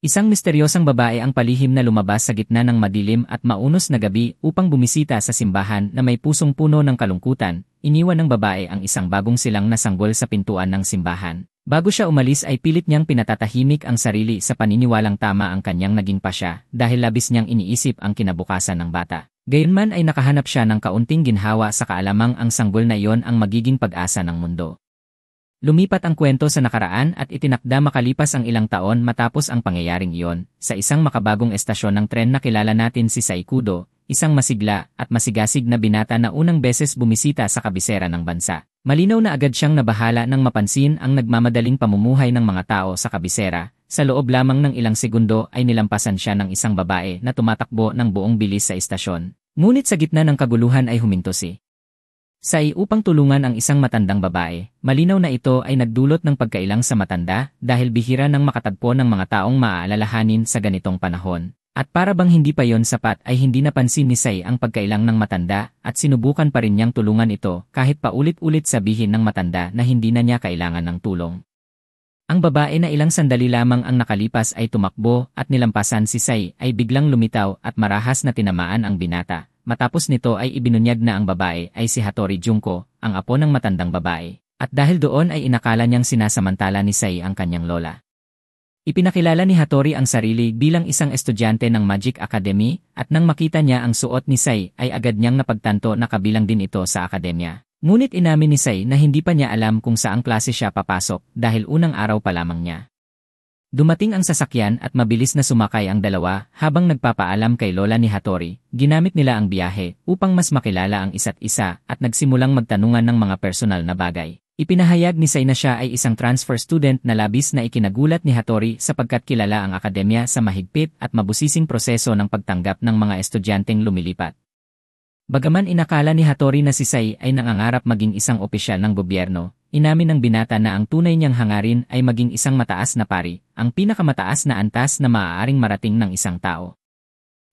Isang misteryosang babae ang palihim na lumabas sa gitna ng madilim at maunos na gabi upang bumisita sa simbahan na may pusong puno ng kalungkutan. Iniwan ng babae ang isang bagong silang na sanggol sa pintuan ng simbahan. Bago siya umalis ay pilit niyang pinatatahimik ang sarili sa paniniwalang tama ang kanyang naging pasya dahil labis niyang iniisip ang kinabukasan ng bata. Gayunman ay nakahanap siya ng kaunting ginhawa sa kaalamang ang sanggol na iyon ang magiging pag-asa ng mundo. Lumipat ang kwento sa nakaraan at itinakda makalipas ang ilang taon matapos ang pangyayaring iyon, sa isang makabagong estasyon ng tren na kilala natin si Saikudo, isang masigla at masigasig na binata na unang beses bumisita sa kabisera ng bansa. Malinaw na agad siyang nabahala nang mapansin ang nagmamadaling pamumuhay ng mga tao sa kabisera. Sa loob lamang ng ilang segundo ay nilampasan siya ng isang babae na tumatakbo ng buong bilis sa istasyon. Ngunit sa gitna ng kaguluhan ay huminto si Sai upang tulungan ang isang matandang babae. Malinaw na ito ay nagdulot ng pagkailang sa matanda dahil bihira nang makatagpo ng mga taong maaalalahanin sa ganitong panahon. At para bang hindi pa yon sapat ay hindi napansin ni Sai ang pagkailang ng matanda at sinubukan pa rin niyang tulungan ito kahit paulit-ulit sabihin ng matanda na hindi na niya kailangan ng tulong. Ang babae na ilang sandali lamang ang nakalipas ay tumakbo at nilampasan si Sai ay biglang lumitaw at marahas na tinamaan ang binata. Matapos nito ay ibinunyag na ang babae ay si Hattori Junko, ang apo ng matandang babae. At dahil doon ay inakala niyang sinasamantala ni Sai ang kanyang lola. Ipinakilala ni Hattori ang sarili bilang isang estudyante ng Magic Academy at nang makita niya ang suot ni Sai ay agad niyang napagtanto na kabilang din ito sa akademya. Ngunit inamin ni Sai na hindi pa niya alam kung saang klase siya papasok dahil unang araw pa lamang niya. Dumating ang sasakyan at mabilis na sumakay ang dalawa habang nagpapaalam kay lola ni Hattori. Ginamit nila ang biyahe upang mas makilala ang isa't isa at nagsimulang magtanungan ng mga personal na bagay. Ipinahayag ni Sai na siya ay isang transfer student na labis na ikinagulat ni Hattori sapagkat kilala ang akademya sa mahigpit at mabusising proseso ng pagtanggap ng mga estudyanteng lumilipat. Bagaman inakala ni Hattori na si Sai ay nangangarap maging isang opisyal ng gobyerno, inamin ng binata na ang tunay niyang hangarin ay maging isang mataas na pari, ang pinakamataas na antas na maaaring marating ng isang tao.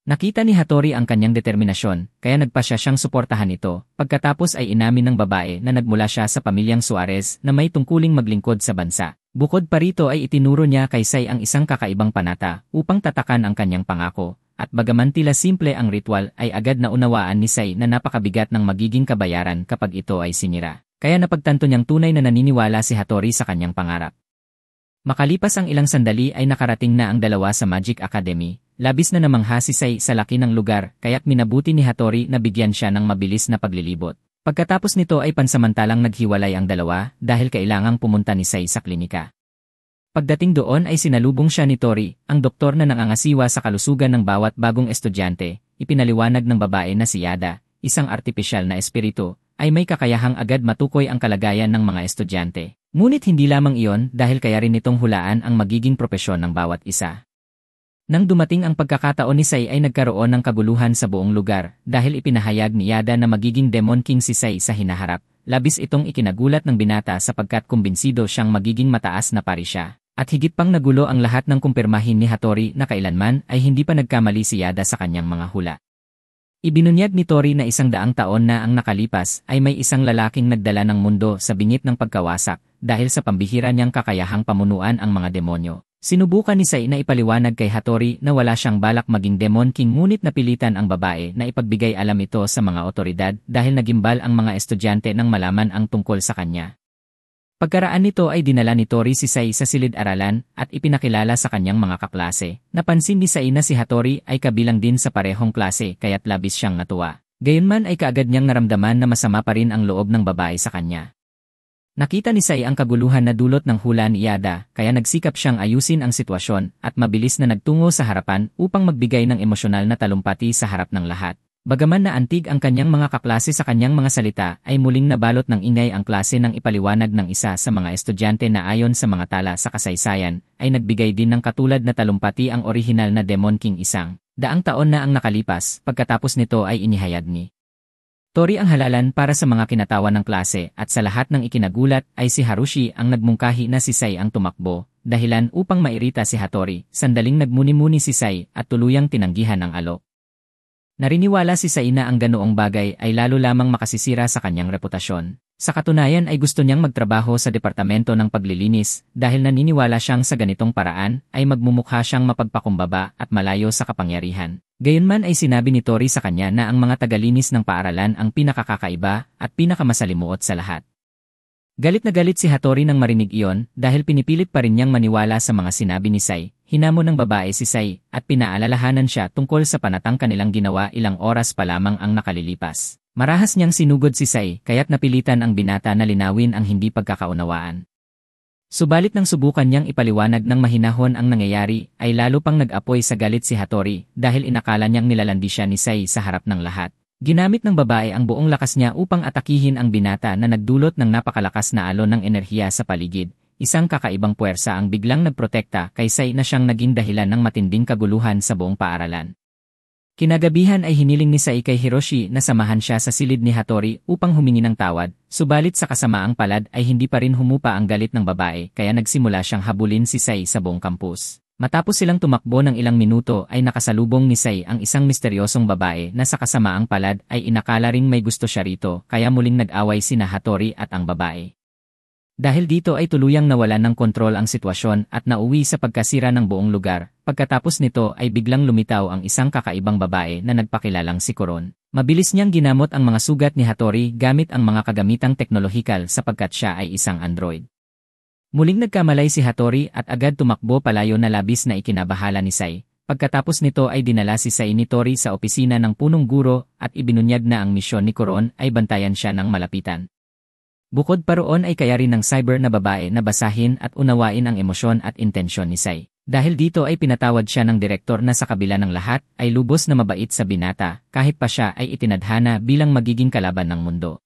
Nakita ni Hattori ang kanyang determinasyon, kaya nagpasya siyang suportahan ito. Pagkatapos ay inamin ng babae na nagmula siya sa pamilyang Suarez na may tungkuling maglingkod sa bansa. Bukod pa rito ay itinuro niya kay Sai ang isang kakaibang panata upang tatakan ang kanyang pangako. At bagaman tila simple ang ritual ay agad na unawaan ni Sai na napakabigat ng magiging kabayaran kapag ito ay sinira. Kaya napagtanto niyang tunay na naniniwala si Hattori sa kanyang pangarap. Makalipas ang ilang sandali ay nakarating na ang dalawa sa Magic Academy. Labis na namangha si Sai sa laki ng lugar kaya't minabuti ni Hattori na bigyan siya ng mabilis na paglilibot. Pagkatapos nito ay pansamantalang naghiwalay ang dalawa dahil kailangang pumunta ni Sai sa klinika. Pagdating doon ay sinalubong siya ni Tori, ang doktor na nangangasiwa sa kalusugan ng bawat bagong estudyante. Ipinaliwanag ng babae na si Yada, isang artipisyal na espiritu, ay may kakayahang agad matukoy ang kalagayan ng mga estudyante. Ngunit hindi lamang iyon dahil kaya rin itong hulaan ang magiging propesyon ng bawat isa. Nang dumating ang pagkakataon ni Sai ay nagkaroon ng kaguluhan sa buong lugar dahil ipinahayag ni Yada na magiging Demon King si Sai sa hinaharap. Labis itong ikinagulat ng binata sapagkat kumbinsido siyang magiging mataas na pari siya. At higit pang nagulo ang lahat ng kumpirmahin ni Hattori na kailanman ay hindi pa nagkamali si Yada sa kanyang mga hula. Ibinunyag ni Tori na 100 taon na ang nakalipas ay may isang lalaking nagdala ng mundo sa bingit ng pagkawasak dahil sa pambihira niyang kakayahang pamunuan ang mga demonyo. Sinubukan ni Sai na ipaliwanag kay Hattori na wala siyang balak maging Demon King ngunit napilitan ang babae na ipagbigay alam ito sa mga otoridad dahil nagimbal ang mga estudyante nang malaman ang tungkol sa kanya. Pagkaraan nito ay dinala ni Tori si Sai sa silid-aralan at ipinakilala sa kanyang mga kaklase. Napansin ni Sai na si Hattori ay kabilang din sa parehong klase kaya't labis siyang natuwa. Gayunman ay kaagad niyang naramdaman na masama pa rin ang loob ng babae sa kanya. Nakita ni Sai ang kaguluhan na dulot ng hula ni Yada kaya nagsikap siyang ayusin ang sitwasyon at mabilis na nagtungo sa harapan upang magbigay ng emosyonal na talumpati sa harap ng lahat. Bagaman na antig ang kanyang mga kaklase sa kanyang mga salita ay muling nabalot ng ingay ang klase ng ipaliwanag ng isa sa mga estudyante na ayon sa mga tala sa kasaysayan ay nagbigay din ng katulad na talumpati ang orihinal na Demon King 100 taon na ang nakalipas. Pagkatapos nito ay inihayag ni Tori ang halalan para sa mga kinatawan ng klase at sa lahat ng ikinagulat ay si Harushi ang nagmungkahi na si Sai ang tumakbo, dahilan upang mairita si Hattori. Sandaling nagmuni-muni si Sai at tuluyang tinanggihan ang alok. Nariniwala si Sai na ang ganoong bagay ay lalo lamang makasisira sa kanyang reputasyon. Sa katunayan ay gusto niyang magtrabaho sa departamento ng paglilinis dahil naniniwala siyang sa ganitong paraan ay magmumukha siyang mapagpakumbaba at malayo sa kapangyarihan. Gayunman ay sinabi ni Tori sa kanya na ang mga tagalinis ng paaralan ang pinakakakaiba at pinakamasalimuot sa lahat. Galit na galit si Hattori nang marinig iyon dahil pinipilit pa rin niyang maniwala sa mga sinabi ni Sai. Hinamon ng babae si Sai at pinaalalahanan siya tungkol sa panatang kanilang ginawa ilang oras pa lamang ang nakalilipas. Marahas niyang sinugod si Sai kaya't napilitan ang binata na linawin ang hindi pagkakaunawaan. Subalit nang subukan niyang ipaliwanag ng mahinahon ang nangyayari ay lalo pang nag-apoy sa galit si Hattori dahil inakala niyang nilalandi siya ni Sai sa harap ng lahat. Ginamit ng babae ang buong lakas niya upang atakihin ang binata na nagdulot ng napakalakas na alon ng enerhiya sa paligid. Isang kakaibang puwersa ang biglang nagprotekta kay Sai na siyang naging dahilan ng matinding kaguluhan sa buong paaralan. Kinagabihan ay hiniling ni Sai kay Hiroshi na samahan siya sa silid ni Hattori upang humingi ng tawad, subalit sa kasamaang palad ay hindi pa rin humupa ang galit ng babae kaya nagsimula siyang habulin si Sai sa buong kampus. Matapos silang tumakbo ng ilang minuto ay nakasalubong ni Sai ang isang misteryosong babae na sa kasamaang palad ay inakala ring may gusto siya rito kaya muling nag-away sina Hattori at ang babae. Dahil dito ay tuluyang nawalan ng kontrol ang sitwasyon at nauwi sa pagkasira ng buong lugar. Pagkatapos nito ay biglang lumitaw ang isang kakaibang babae na nagpakilalang si Kuron. Mabilis niyang ginamot ang mga sugat ni Hattori gamit ang mga kagamitang teknolohikal sapagkat siya ay isang android. Muling nagkamalay si Hattori at agad tumakbo palayo na labis na ikinabahala ni Sai. Pagkatapos nito ay dinala si Sai ni Tori sa opisina ng punong guro at ibinunyag na ang misyon ni Kuron ay bantayan siya ng malapitan. Bukod pa roon ay kaya rin ng cyber na babae na basahin at unawain ang emosyon at intensyon ni Sai. Dahil dito ay pinatawad siya ng direktor na sa kabila ng lahat ay lubos na mabait sa binata kahit pa siya ay itinadhana bilang magiging kalaban ng mundo.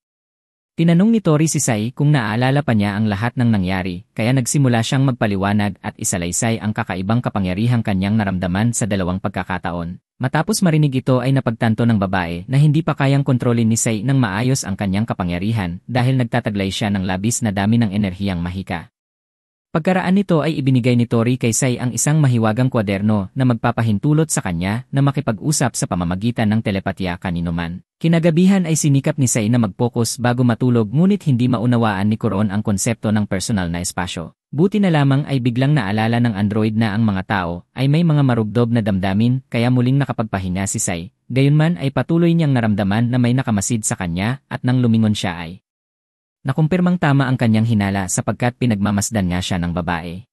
Tinanong ni Tori si Sai kung naaalala pa niya ang lahat ng nangyari kaya nagsimula siyang magpaliwanag at isalaysay ang kakaibang kapangyarihang kanyang naramdaman sa dalawang pagkakataon. Matapos marinig ito ay napagtanto ng babae na hindi pa kayang kontrolin ni Sai ng maayos ang kanyang kapangyarihan dahil nagtataglay siya ng labis na dami ng enerhiyang mahika. Pagkaraan nito ay ibinigay ni Tori kay Sai ang isang mahiwagang kwaderno na magpapahintulot sa kanya na makipag-usap sa pamamagitan ng telepatya kaninuman. Kinagabihan ay sinikap ni Sai na mag-focus bago matulog ngunit hindi maunawaan ni Kuron ang konsepto ng personal na espasyo. Buti na lamang ay biglang naalala ng android na ang mga tao ay may mga marugdob na damdamin kaya muling nakapagpahinga si Sai. Gayunman ay patuloy niyang naramdaman na may nakamasid sa kanya at nang lumingon siya ay nakumpirmang tama ang kanyang hinala sapagkat pinagmamasdan nga siya ng babae.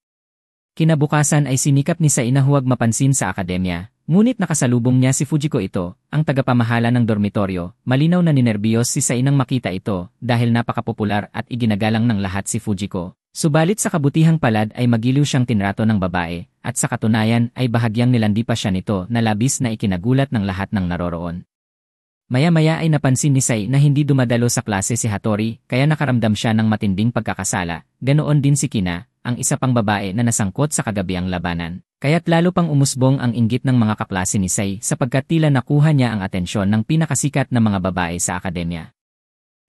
Kinabukasan ay sinikap ni Sai na huwag mapansin sa akademya, ngunit nakasalubong niya si Fujiko ito, ang tagapamahala ng dormitoryo. Malinaw na ninerbiyos si Sai nang makita ito dahil napakapopular at iginagalang ng lahat si Fujiko. Subalit sa kabutihang palad ay magiliw siyang tinrato ng babae at sa katunayan ay bahagyang nilandi pa siya nito na labis na ikinagulat ng lahat ng naroroon. Maya-maya ay napansin ni Sai na hindi dumadalo sa klase si Hattori kaya nakaramdam siya ng matinding pagkakasala. Ganoon din si Kina, ang isa pang babae na nasangkot sa kagabiang labanan. Kaya't lalo pang umusbong ang inggit ng mga kaklase ni Sai sapagkat tila nakuha niya ang atensyon ng pinakasikat na mga babae sa akademya.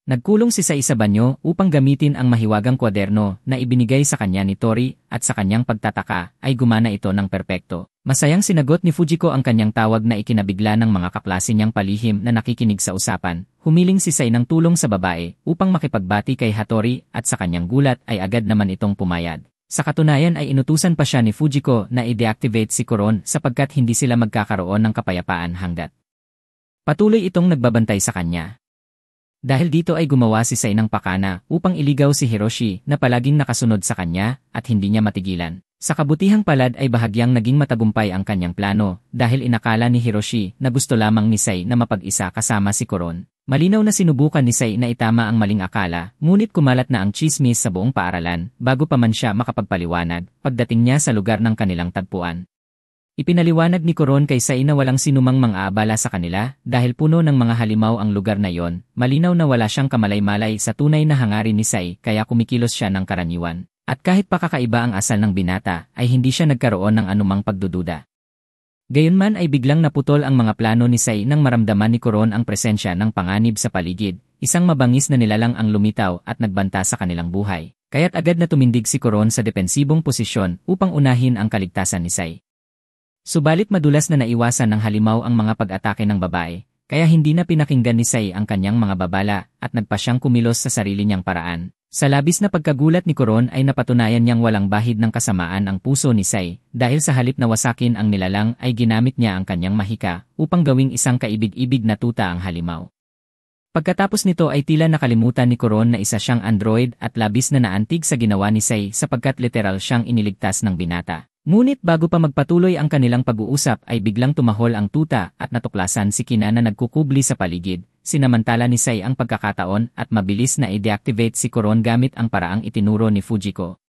Nagkulong si Sai sa banyo upang gamitin ang mahiwagang kwaderno na ibinigay sa kanya ni Tori at sa kanyang pagtataka ay gumana ito ng perpekto. Masayang sinagot ni Fujiko ang kanyang tawag na ikinabigla ng mga kaklase niyang palihim na nakikinig sa usapan. Humiling si Sai ng tulong sa babae upang makipagbati kay Hattori at sa kanyang gulat ay agad naman itong pumayag. Sa katunayan ay inutusan pa siya ni Fujiko na i-deactivate si Kuron sapagkat hindi sila magkakaroon ng kapayapaan hanggat patuloy itong nagbabantay sa kanya. Dahil dito ay gumawa si Sai ng pakana upang iligaw si Hiroshi na palaging nakasunod sa kanya at hindi niya matigilan. Sa kabutihang palad ay bahagyang naging matagumpay ang kanyang plano dahil inakala ni Hiroshi na gusto lamang ni Sai na mapag-isa kasama si Kuron. Malinaw na sinubukan ni Sai na itama ang maling akala, ngunit kumalat na ang chismis sa buong paaralan bago pa man siya makapagpaliwanag pagdating niya sa lugar ng kanilang tagpuan. Ipinaliwanag ni Kuron kay Sai na walang sinumang mang-aabala sa kanila dahil puno ng mga halimaw ang lugar na yon. Malinaw na wala siyang kamalay-malay sa tunay na hangarin ni Sai kaya kumikilos siya ng karaniwan. At kahit pa kakaiba ang asal ng binata ay hindi siya nagkaroon ng anumang pagdududa. Gayunman ay biglang naputol ang mga plano ni Sai nang maramdaman ni Kuron ang presensya ng panganib sa paligid. Isang mabangis na nilalang ang lumitaw at nagbanta sa kanilang buhay. Kaya't agad na tumindig si Kuron sa depensibong posisyon upang unahin ang kaligtasan ni Sai. Subalit madulas na naiwasan ng halimaw ang mga pag-atake ng babae, kaya hindi na pinakinggan ni Sai ang kanyang mga babala at nagpa siyang kumilos sa sarili niyang paraan. Sa labis na pagkagulat ni Coron ay napatunayan niyang walang bahid ng kasamaan ang puso ni Sai dahil sa halip na wasakin ang nilalang ay ginamit niya ang kanyang mahika upang gawing isang kaibig-ibig na tuta ang halimaw. Pagkatapos nito ay tila nakalimutan ni Coron na isa siyang android at labis na naantig sa ginawa ni Sai sapagkat literal siyang iniligtas ng binata. Ngunit bago pa magpatuloy ang kanilang pag-uusap ay biglang tumahol ang tuta at natuklasan si Kina na nagkukubli sa paligid. Sinamantala ni Sai ang pagkakataon at mabilis na i-deactivate si Coron gamit ang paraang itinuro ni Fujiko.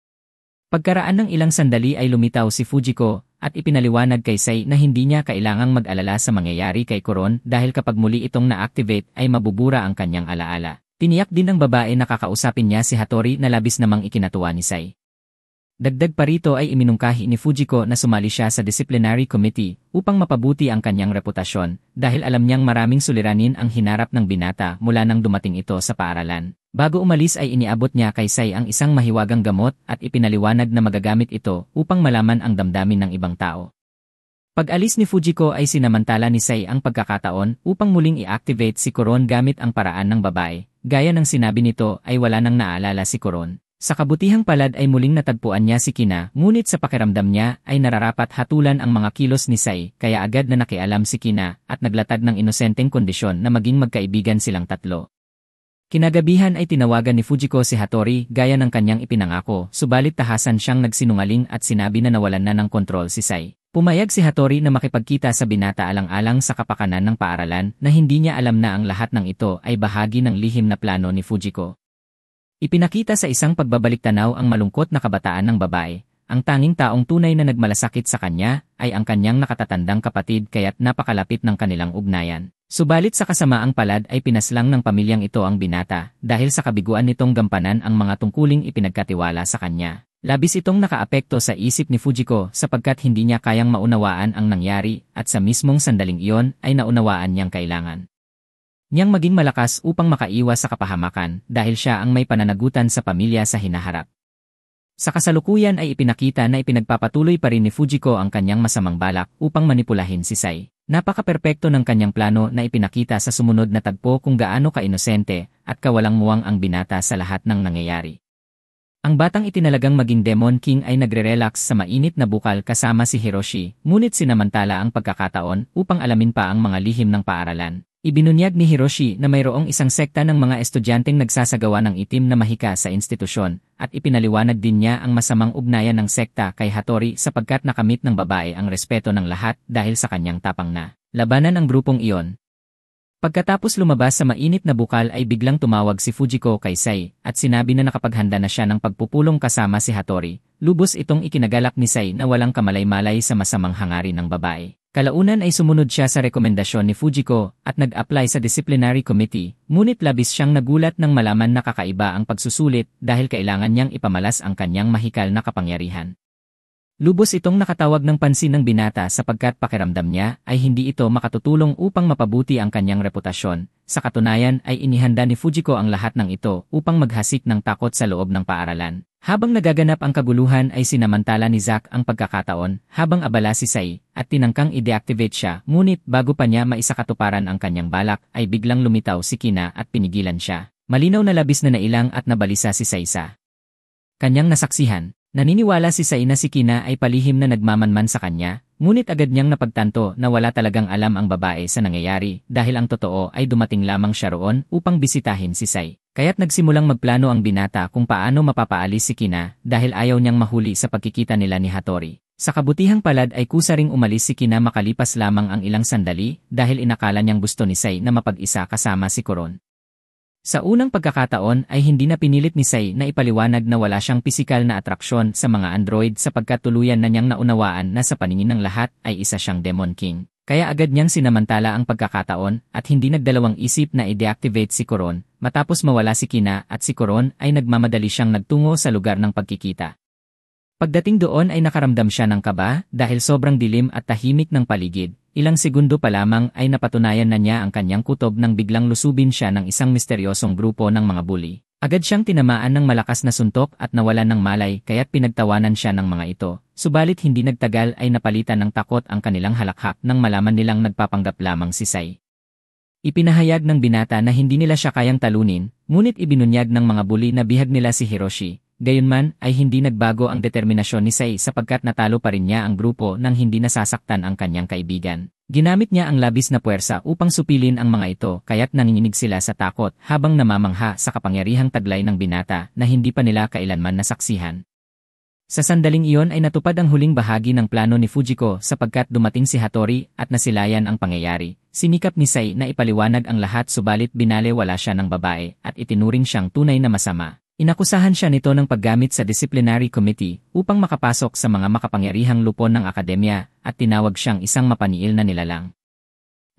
Pagkaraan ng ilang sandali ay lumitaw si Fujiko at ipinaliwanag kay Sai na hindi niya kailangang mag-alala sa mangyayari kay Coron dahil kapag muli itong na-activate ay mabubura ang kanyang alaala. Tiniyak din ng babae na kakausapin niya si Hattori na labis namang ikinatuwa ni Sai. Dagdag pa rito ay iminungkahi ni Fujiko na sumali siya sa disciplinary committee upang mapabuti ang kanyang reputasyon dahil alam niyang maraming suliranin ang hinarap ng binata mula nang dumating ito sa paaralan. Bago umalis ay iniabot niya kay Sai ang isang mahiwagang gamot at ipinaliwanag na magagamit ito upang malaman ang damdamin ng ibang tao. Pag-alis ni Fujiko ay sinamantala ni Sai ang pagkakataon upang muling i-activate si Coron gamit ang paraan ng babae. Gaya ng sinabi nito ay wala nang naalala si Coron. Sa kabutihang palad ay muling natagpuan niya si Kina, ngunit sa pakiramdam niya ay nararapat hatulan ang mga kilos ni Sai, kaya agad na nakialam si Kina at naglatag ng inosenteng kondisyon na maging magkaibigan silang tatlo. Kinagabihan ay tinawagan ni Fujiko si Hattori gaya ng kanyang ipinangako, subalit tahasan siyang nagsinungaling at sinabi na nawalan na ng kontrol si Sai. Pumayag si Hattori na makipagkita sa binata alang-alang sa kapakanan ng paaralan na hindi niya alam na ang lahat ng ito ay bahagi ng lihim na plano ni Fujiko. Ipinakita sa isang pagbabalik-tanaw ang malungkot na kabataan ng babae. Ang tanging taong tunay na nagmalasakit sa kanya ay ang kanyang nakatatandang kapatid kaya't napakalapit ng kanilang ugnayan. Subalit sa kasamaang palad ay pinaslang ng pamilyang ito ang binata dahil sa kabiguan nitong gampanan ang mga tungkuling ipinagkatiwala sa kanya. Labis itong nakaapekto sa isip ni Fujiko sapagkat hindi niya kayang maunawaan ang nangyari at sa mismong sandaling iyon ay naunawaan niyang kailangan niyang maging malakas upang makaiwas sa kapahamakan dahil siya ang may pananagutan sa pamilya sa hinaharap. Sa kasalukuyan ay ipinakita na ipinagpapatuloy pa rin ni Fujiko ang kanyang masamang balak upang manipulahin si Sai. Napaka-perpekto ng kanyang plano na ipinakita sa sumunod na tagpo kung gaano ka-inosente at kawalang muwang ang binata sa lahat ng nangyayari. Ang batang itinalagang maging Demon King ay nagre-relax sa mainit na bukal kasama si Hiroshi, ngunit sinamantala ang pagkakataon upang alamin pa ang mga lihim ng paaralan. Ibinunyag ni Hiroshi na mayroong isang sekta ng mga estudyanteng nagsasagawa ng itim na mahika sa institusyon at ipinaliwanag din niya ang masamang ugnayan ng sekta kay Hattori sapagkat nakamit ng babae ang respeto ng lahat dahil sa kanyang tapang na labanan ang grupong iyon. Pagkatapos lumabas sa mainit na bukal ay biglang tumawag si Fujiko kay Sai at sinabi na nakapaghanda na siya ng pagpupulong kasama si Hattori. Lubos itong ikinagalak ni Sai na walang kamalay-malay sa masamang hangarin ng babae. Kalaunan ay sumunod siya sa rekomendasyon ni Fujiko at nag-apply sa disciplinary committee, ngunit labis siyang nagulat nang malaman na kakaiba ang pagsusulit dahil kailangan niyang ipamalas ang kanyang mahikal na kapangyarihan. Lubos itong nakatawag ng pansin ng binata sapagkat pakiramdam niya ay hindi ito makatutulong upang mapabuti ang kanyang reputasyon. Sa katunayan ay inihanda ni Fujiko ang lahat ng ito upang maghasik ng takot sa loob ng paaralan. Habang nagaganap ang kaguluhan ay sinamantala ni Zack ang pagkakataon habang abala si Sai at tinangkang i-deactivate siya, ngunit bago pa niya maisakatuparan ang kanyang balak ay biglang lumitaw si Kina at pinigilan siya. Malinaw na labis na nailang at nabalisa si Sai sa kanyang nasaksihan. Naniniwala si Sai na si Kina ay palihim na nagmamanman sa kanya, ngunit agad niyang napagtanto na wala talagang alam ang babae sa nangyayari dahil ang totoo ay dumating lamang siya roon upang bisitahin si Sai. Kaya't nagsimulang magplano ang binata kung paano mapapaalis si Kina dahil ayaw niyang mahuli sa pagkikita nila ni Hattori. Sa kabutihang palad ay kusa ring umalis si Kina makalipas lamang ang ilang sandali dahil inakala niyang gusto ni Sai na mapag-isa kasama si Coron. Sa unang pagkakataon ay hindi na pinilit ni Sai na ipaliwanag na wala siyang pisikal na atraksyon sa mga android sapagkat tuluyan na niyang naunawaan na sa paningin ng lahat ay isa siyang Demon King. Kaya agad niyang sinamantala ang pagkakataon at hindi nagdalawang isip na i-deactivate si Coron. Matapos mawala si Kina at si Coron ay nagmamadali siyang nagtungo sa lugar ng pagkikita. Pagdating doon ay nakaramdam siya ng kaba dahil sobrang dilim at tahimik ng paligid. Ilang segundo pa lamang ay napatunayan na niya ang kanyang kutob nang biglang lusubin siya ng isang misteryosong grupo ng mga bully. Agad siyang tinamaan ng malakas na suntok at nawalan ng malay kaya't pinagtawanan siya ng mga ito. Subalit hindi nagtagal ay napalitan ng takot ang kanilang halakhak nang malaman nilang nagpapanggap lamang si Sai. Ipinahayag ng binata na hindi nila siya kayang talunin, ngunit ibinunyag ng mga bully na bihag nila si Hiroshi. Gayunman ay hindi nagbago ang determinasyon ni Sei sapagkat natalo pa rin niya ang grupo nang hindi nasasaktan ang kanyang kaibigan. Ginamit niya ang labis na puwersa upang supilin ang mga ito kaya't nanginginig sila sa takot habang namamangha sa kapangyarihang taglay ng binata na hindi pa nila kailanman nasaksihan. Sa sandaling iyon ay natupad ang huling bahagi ng plano ni Fujiko sapagkat dumating si Hattori at nasilayan ang pangyayari. Sinikap ni Sei na ipaliwanag ang lahat subalit binalewala siya ng babae at itinuring siyang tunay na masama. Inakusahan siya nito ng paggamit sa disciplinary committee upang makapasok sa mga makapangyarihang lupon ng akademya at tinawag siyang isang mapaniil na nilalang.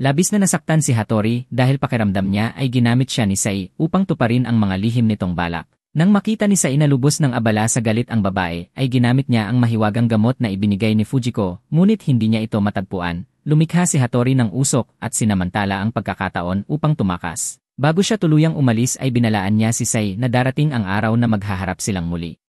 Labis na nasaktan si Hattori dahil pakiramdam niya ay ginamit siya ni Sei upang tuparin ang mga lihim nitong balak. Nang makita ni Sei na lubos ng abala sa galit ang babae, ay ginamit niya ang mahiwagang gamot na ibinigay ni Fujiko, ngunit hindi niya ito matagpuan. Lumikha si Hattori ng usok at sinamantala ang pagkakataon upang tumakas. Bago siya tuluyang umalis ay binalaan niya si Sei na darating ang araw na maghaharap silang muli.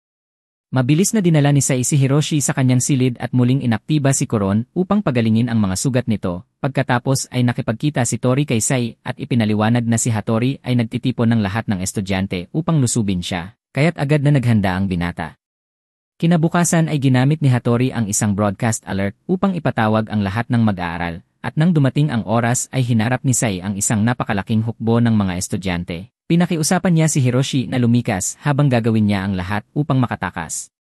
Mabilis na dinala ni Sei si Hiroshi sa kanyang silid at muling inaktiba si Kuron upang pagalingin ang mga sugat nito. Pagkatapos ay nakipagkita si Tori kay Sei at ipinaliwanag na si Hattori ay nagtitipon ng lahat ng estudyante upang lusubin siya, kaya't agad na naghanda ang binata. Kinabukasan ay ginamit ni Hattori ang isang broadcast alert upang ipatawag ang lahat ng mag-aaral, at nang dumating ang oras ay hinarap ni Sei ang isang napakalaking hukbo ng mga estudyante. Pinakiusapan niya si Hiroshi na lumikas habang gagawin niya ang lahat upang makatakas.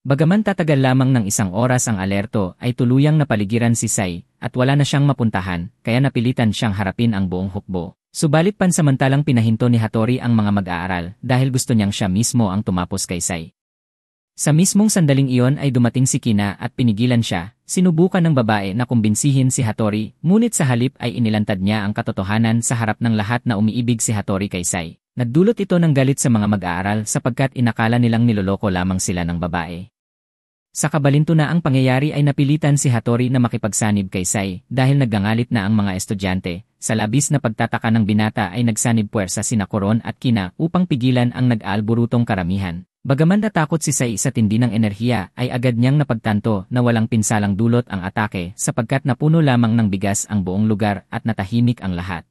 Bagaman tatagal lamang ng isang oras ang alerto ay tuluyang napaligiran si Sei at wala na siyang mapuntahan kaya napilitan siyang harapin ang buong hukbo. Subalit pansamantalang pinahinto ni Hattori ang mga mag-aaral dahil gusto niyang siya mismo ang tumapos kay Sei. Sa mismong sandaling iyon ay dumating si Kina at pinigilan siya. Sinubukan ng babae na kumbinsihin si Hattori, ngunit sa halip ay inilantad niya ang katotohanan sa harap ng lahat na umiibig si Hattori kay Sei. Nagdulot ito ng galit sa mga mag-aaral sapagkat inakala nilang niloloko lamang sila ng babae. Sa kabalintunaang pangyayari ay napilitan si Hattori na makipagsanib kay Sei dahil naggangalit na ang mga estudyante. Sa labis na pagtataka ng binata ay nagsanib puwersa sina Kuron at Kina upang pigilan ang nag-aalburutong karamihan. Bagaman natakot si Sei sa tindi ng enerhiya ay agad niyang napagtanto na walang pinsalang dulot ang atake sapagkat napuno lamang ng bigas ang buong lugar at natahimik ang lahat.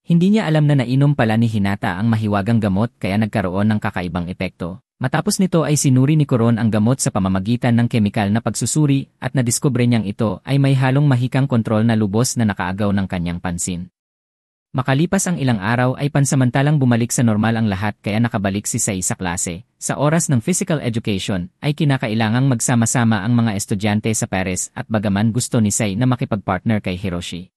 Hindi niya alam na nainom pala ni Hinata ang mahiwagang gamot kaya nagkaroon ng kakaibang epekto. Matapos nito ay sinuri ni Kuron ang gamot sa pamamagitan ng kemikal na pagsusuri at nadiskubre niyang ito ay may halong mahikang kontrol na lubos na nakaagaw ng kanyang pansin. Makalipas ang ilang araw ay pansamantalang bumalik sa normal ang lahat kaya nakabalik si Sei sa klase. Sa oras ng physical education ay kinakailangang magsama-sama ang mga estudyante sa pares at bagaman gusto ni Sei na makipagpartner kay Hiroshi.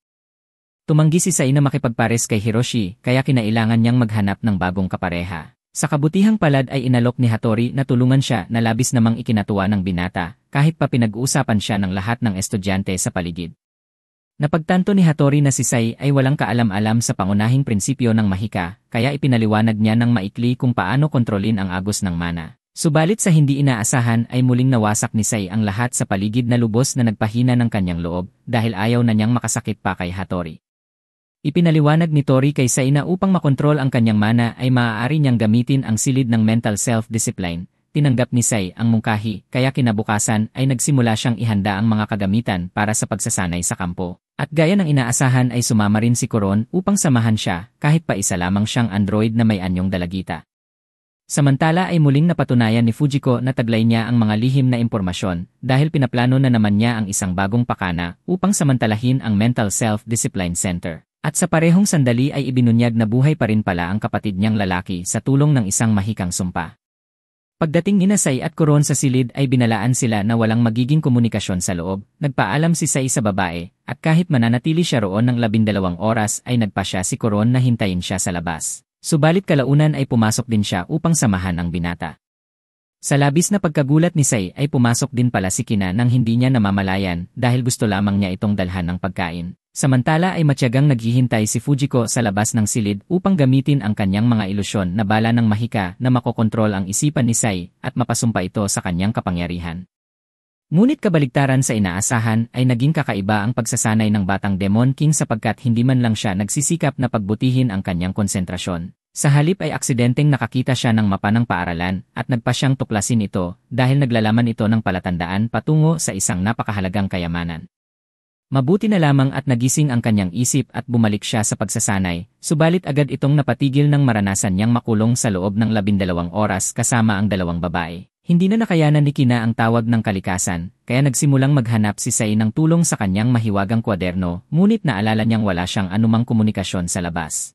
Tumanggi si Sei na makipagpares kay Hiroshi kaya kinailangan niyang maghanap ng bagong kapareha. Sa kabutihang palad ay inalok ni Hattori na tulungan siya na labis namang ikinatuwa ng binata kahit pa pinag-uusapan siya ng lahat ng estudyante sa paligid. Napagtanto ni Hattori na si Sei ay walang kaalam-alam sa pangunahing prinsipyo ng mahika, kaya ipinaliwanag niya ng maikli kung paano kontrolin ang agos ng mana. Subalit sa hindi inaasahan ay muling nawasak ni Sei ang lahat sa paligid na lubos na nagpahina ng kanyang loob dahil ayaw na niyang makasakit pa kay Hattori. Ipinaliwanag ni Tori kay Sei na upang makontrol ang kanyang mana ay maaari niyang gamitin ang silid ng mental self-discipline. Tinanggap ni Sei ang mungkahi kaya kinabukasan ay nagsimula siyang ihanda ang mga kagamitan para sa pagsasanay sa kampo. At gaya ng inaasahan ay sumama rin si Kuron upang samahan siya kahit pa isa lamang siyang android na may anyong dalagita. Samantala ay muling napatunayan ni Fujiko na taglay niya ang mga lihim na impormasyon dahil pinaplano na naman niya ang isang bagong pakana upang samantalahin ang Mental Self-Discipline Center. At sa parehong sandali ay ibinunyag na buhay pa rin pala ang kapatid niyang lalaki sa tulong ng isang mahikang sumpa. Pagdating ni Sei at Kuron sa silid ay binalaan sila na walang magiging komunikasyon sa loob. Nagpaalam si Sei sa babae at kahit mananatili siya roon ng 12 oras ay nagpasya si Kuron na hintayin siya sa labas. Subalit kalaunan ay pumasok din siya upang samahan ang binata. Sa labis na pagkagulat ni Sei ay pumasok din pala si Kina nang hindi niya namamalayan dahil gusto lamang niya itong dalhan ng pagkain. Samantala ay matyagang naghihintay si Fujiko sa labas ng silid upang gamitin ang kanyang mga ilusyon na bala ng mahika na makokontrol ang isipan ni Sei at mapasumpa ito sa kanyang kapangyarihan. Ngunit kabaligtaran sa inaasahan ay naging kakaiba ang pagsasanay ng batang Demon King sapagkat hindi man lang siya nagsisikap na pagbutihin ang kanyang konsentrasyon. Sa halip ay aksidenteng nakakita siya ng mapa ng paaralan at nagpa siyang tuklasin ito dahil naglalaman ito ng palatandaan patungo sa isang napakahalagang kayamanan. Mabuti na lamang at nagising ang kanyang isip at bumalik siya sa pagsasanay, subalit agad itong napatigil nang maranasan niyang makulong sa loob ng 12 oras kasama ang 2 babae. Hindi na nakayanan ni Kina ang tawag ng kalikasan, kaya nagsimulang maghanap si Sai ng tulong sa kanyang mahiwagang kwaderno, ngunit naalala niyang wala siyang anumang komunikasyon sa labas.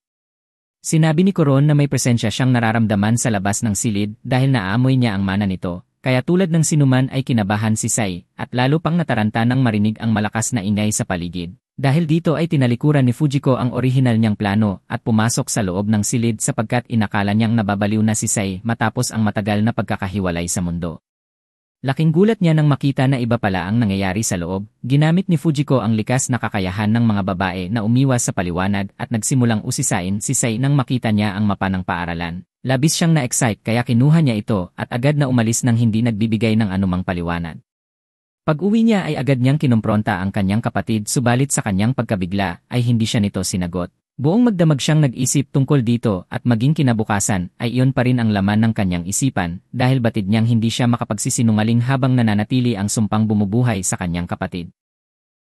Sinabi ni Coron na may presensya siyang nararamdaman sa labas ng silid dahil naaamoy niya ang mana nito. Kaya tulad ng sinuman ay kinabahan si Sai, at lalo pang nataranta nang marinig ang malakas na ingay sa paligid. Dahil dito ay tinalikuran ni Fujiko ang orihinal niyang plano at pumasok sa loob ng silid sapagkat inakala niyang nababaliw na si Sai matapos ang matagal na pagkakahiwalay sa mundo. Laking gulat niya nang makita na iba pala ang nangyayari sa loob. Ginamit ni Fujiko ang likas na kakayahan ng mga babae na umiwas sa paliwanag at nagsimulang usisain si Sai nang makita niya ang mapa ng paaralan. Labis siyang na-excite kaya kinuha niya ito at agad na umalis nang hindi nagbibigay ng anumang paliwanag. Pag-uwi niya ay agad niyang kinumpronta ang kanyang kapatid subalit sa kanyang pagkabigla ay hindi siya nito sinagot. Buong magdamag siyang nag-isip tungkol dito at maging kinabukasan ay iyon pa rin ang laman ng kanyang isipan dahil batid niyang hindi siya makapagsisinungaling habang nananatili ang sumpang bumubuhay sa kanyang kapatid.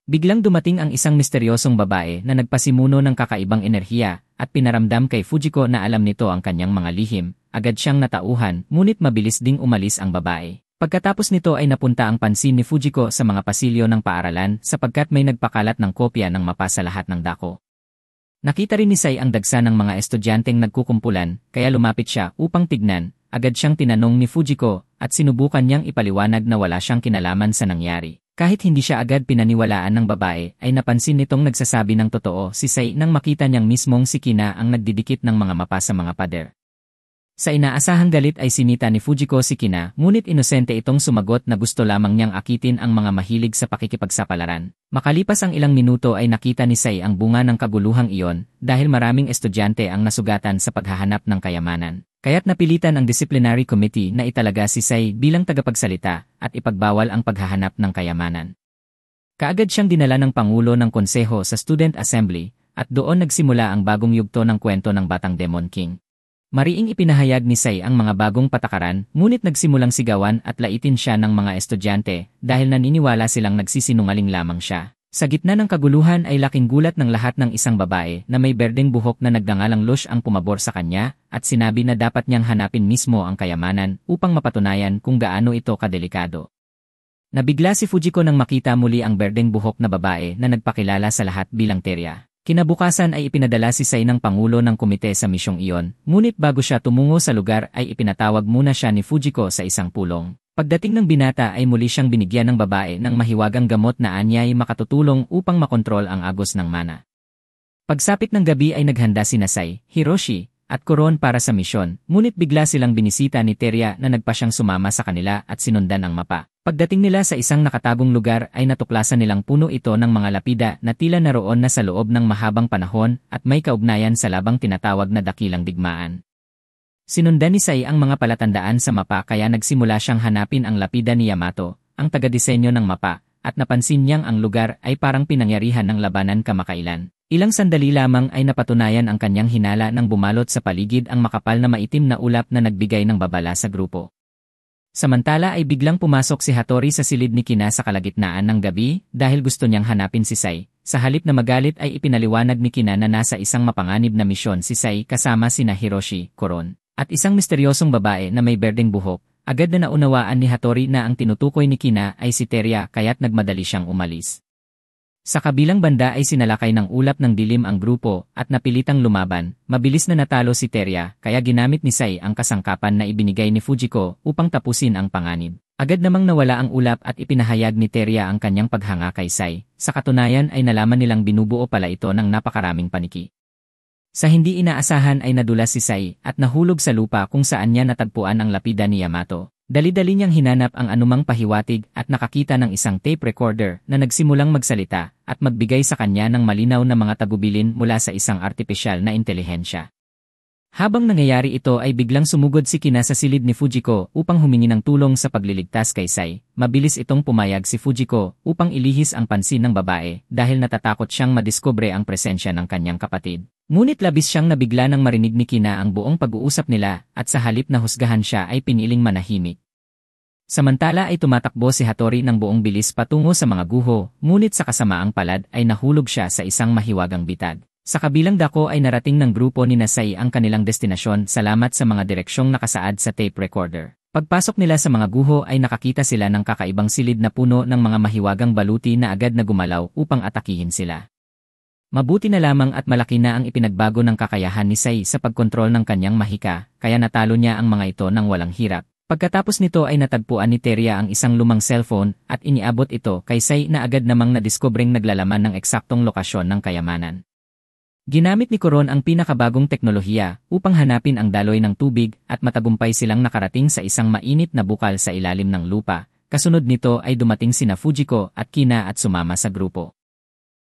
Biglang dumating ang isang misteryosong babae na nagpasimuno ng kakaibang enerhiya at pinaramdam kay Fujiko na alam nito ang kanyang mga lihim. Agad siyang natauhan, ngunit mabilis ding umalis ang babae. Pagkatapos nito ay napunta ang pansin ni Fujiko sa mga pasilyo ng paaralan sapagkat may nagpakalat ng kopya ng mapa sa lahat ng dako. Nakita rin ni Sai ang dagsa ng mga estudyanteng nagkukumpulan, kaya lumapit siya upang tignan. Agad siyang tinanong ni Fujiko at sinubukan niyang ipaliwanag na wala siyang kinalaman sa nangyari. Kahit hindi siya agad pinaniwalaan ng babae, ay napansin nitong nagsasabi ng totoo si Sai nang makita niyang mismong si Kina ang nagdidikit ng mga mapa sa mga pader. Sa inaasahang galit ay sinita ni Fujiko si Kina, ngunit inosente itong sumagot na gusto lamang niyang akitin ang mga mahilig sa pakikipagsapalaran. Makalipas ang ilang minuto ay nakita ni Sai ang bunga ng kaguluhang iyon dahil maraming estudyante ang nasugatan sa paghahanap ng kayamanan. Kaya't napilitan ang disciplinary committee na italaga si Sai bilang tagapagsalita at ipagbawal ang paghahanap ng kayamanan. Kaagad siyang dinala ng Pangulo ng Konseho sa Student Assembly at doon nagsimula ang bagong yugto ng kwento ng Batang Demon King. Mariing ipinahayag ni Sai ang mga bagong patakaran, ngunit nagsimulang sigawan at laitin siya ng mga estudyante dahil naniniwala silang nagsisinungaling lamang siya. Sa gitna ng kaguluhan ay laking gulat ng lahat ng isang babae na may berdeng buhok na nagdangalang Lush ang pumabor sa kanya at sinabi na dapat niyang hanapin mismo ang kayamanan upang mapatunayan kung gaano ito kadelikado. Nabigla si Fujiko nang makita muli ang berdeng buhok na babae na nagpakilala sa lahat bilang Teria. Kinabukasan ay ipinadala si Sai ng Pangulo ng komite sa misyong iyon, ngunit bago siya tumungo sa lugar ay ipinatawag muna siya ni Fujiko sa isang pulong. Pagdating ng binata ay muli siyang binigyan ng babae ng mahiwagang gamot na anyay makatutulong upang makontrol ang agos ng mana. Pagsapit ng gabi ay naghanda sina Sai, Hiroshi, at Coron para sa misyon, ngunit bigla silang binisita ni Teria na nagpa siyang sumama sa kanila at sinundan ang mapa. Pagdating nila sa isang nakatagong lugar ay natuklasan nilang puno ito ng mga lapida na tila naroon na sa loob ng mahabang panahon at may kaugnayan sa labang tinatawag na dakilang digmaan. Sinundan ni Sai ang mga palatandaan sa mapa kaya nagsimula siyang hanapin ang lapida ni Yamato, ang taga-disenyo ng mapa, at napansin niyang ang lugar ay parang pinangyarihan ng labanan kamakailan. Ilang sandali lamang ay napatunayan ang kanyang hinala nang bumalot sa paligid ang makapal na maitim na ulap na nagbigay ng babala sa grupo. Samantala ay biglang pumasok si Hattori sa silid ni Kina sa kalagitnaan ng gabi dahil gusto niyang hanapin si Sai. Sa halip na magalit ay ipinaliwanag ni Kina na nasa isang mapanganib na misyon si Sai kasama sina Hiroshi, Coron, at isang misteryosong babae na may berdeng buhok. Agad na naunawaan ni Hattori na ang tinutukoy ni Kina ay si Teria kaya't nagmadali siyang umalis. Sa kabilang banda ay sinalakay ng ulap ng dilim ang grupo at napilitang lumaban. Mabilis na natalo si Teria kaya ginamit ni Sai ang kasangkapan na ibinigay ni Fujiko upang tapusin ang panganib. Agad namang nawala ang ulap at ipinahayag ni Teria ang kanyang paghanga kay Sai. Sa katunayan ay nalaman nilang binubuo pala ito ng napakaraming paniki. Sa hindi inaasahan ay nadulas si Sai at nahulog sa lupa kung saan niya natagpuan ang lapida ni Yamato. Dali-dali niyang hinanap ang anumang pahiwatig at nakakita ng isang tape recorder na nagsimulang magsalita at magbigay sa kanya ng malinaw na mga tagubilin mula sa isang artipisyal na intelihensya. Habang nangyayari ito ay biglang sumugod si Kina sa silid ni Fujiko upang humingi ng tulong sa pagliligtas kay Sai. Mabilis itong pumayag si Fujiko upang ilihis ang pansin ng babae dahil natatakot siyang madiskubre ang presensya ng kanyang kapatid. Ngunit labis siyang nabigla nang marinig ni Kina ang buong pag-uusap nila at sa halip na husgahan siya ay piniling manahimik. Samantala ay tumatakbo si Hattori ng buong bilis patungo sa mga guho, ngunit sa kasamaang palad ay nahulog siya sa isang mahiwagang bitag. Sa kabilang dako ay narating ng grupo ni Sai ang kanilang destinasyon salamat sa mga direksyong nakasaad sa tape recorder. Pagpasok nila sa mga guho ay nakakita sila ng kakaibang silid na puno ng mga mahiwagang baluti na agad na gumalaw upang atakihin sila. Mabuti na lamang at malaki na ang ipinagbago ng kakayahan ni Sai sa pagkontrol ng kanyang mahika, kaya natalo niya ang mga ito ng walang hirap. Pagkatapos nito ay natagpuan ni Teria ang isang lumang cellphone at iniabot ito kay Sai na agad namang nadiskobring naglalaman ng eksaktong lokasyon ng kayamanan. Ginamit ni Coron ang pinakabagong teknolohiya upang hanapin ang daloy ng tubig at matagumpay silang nakarating sa isang mainit na bukal sa ilalim ng lupa. Kasunod nito ay dumating sina Fujiko at Kina at sumama sa grupo.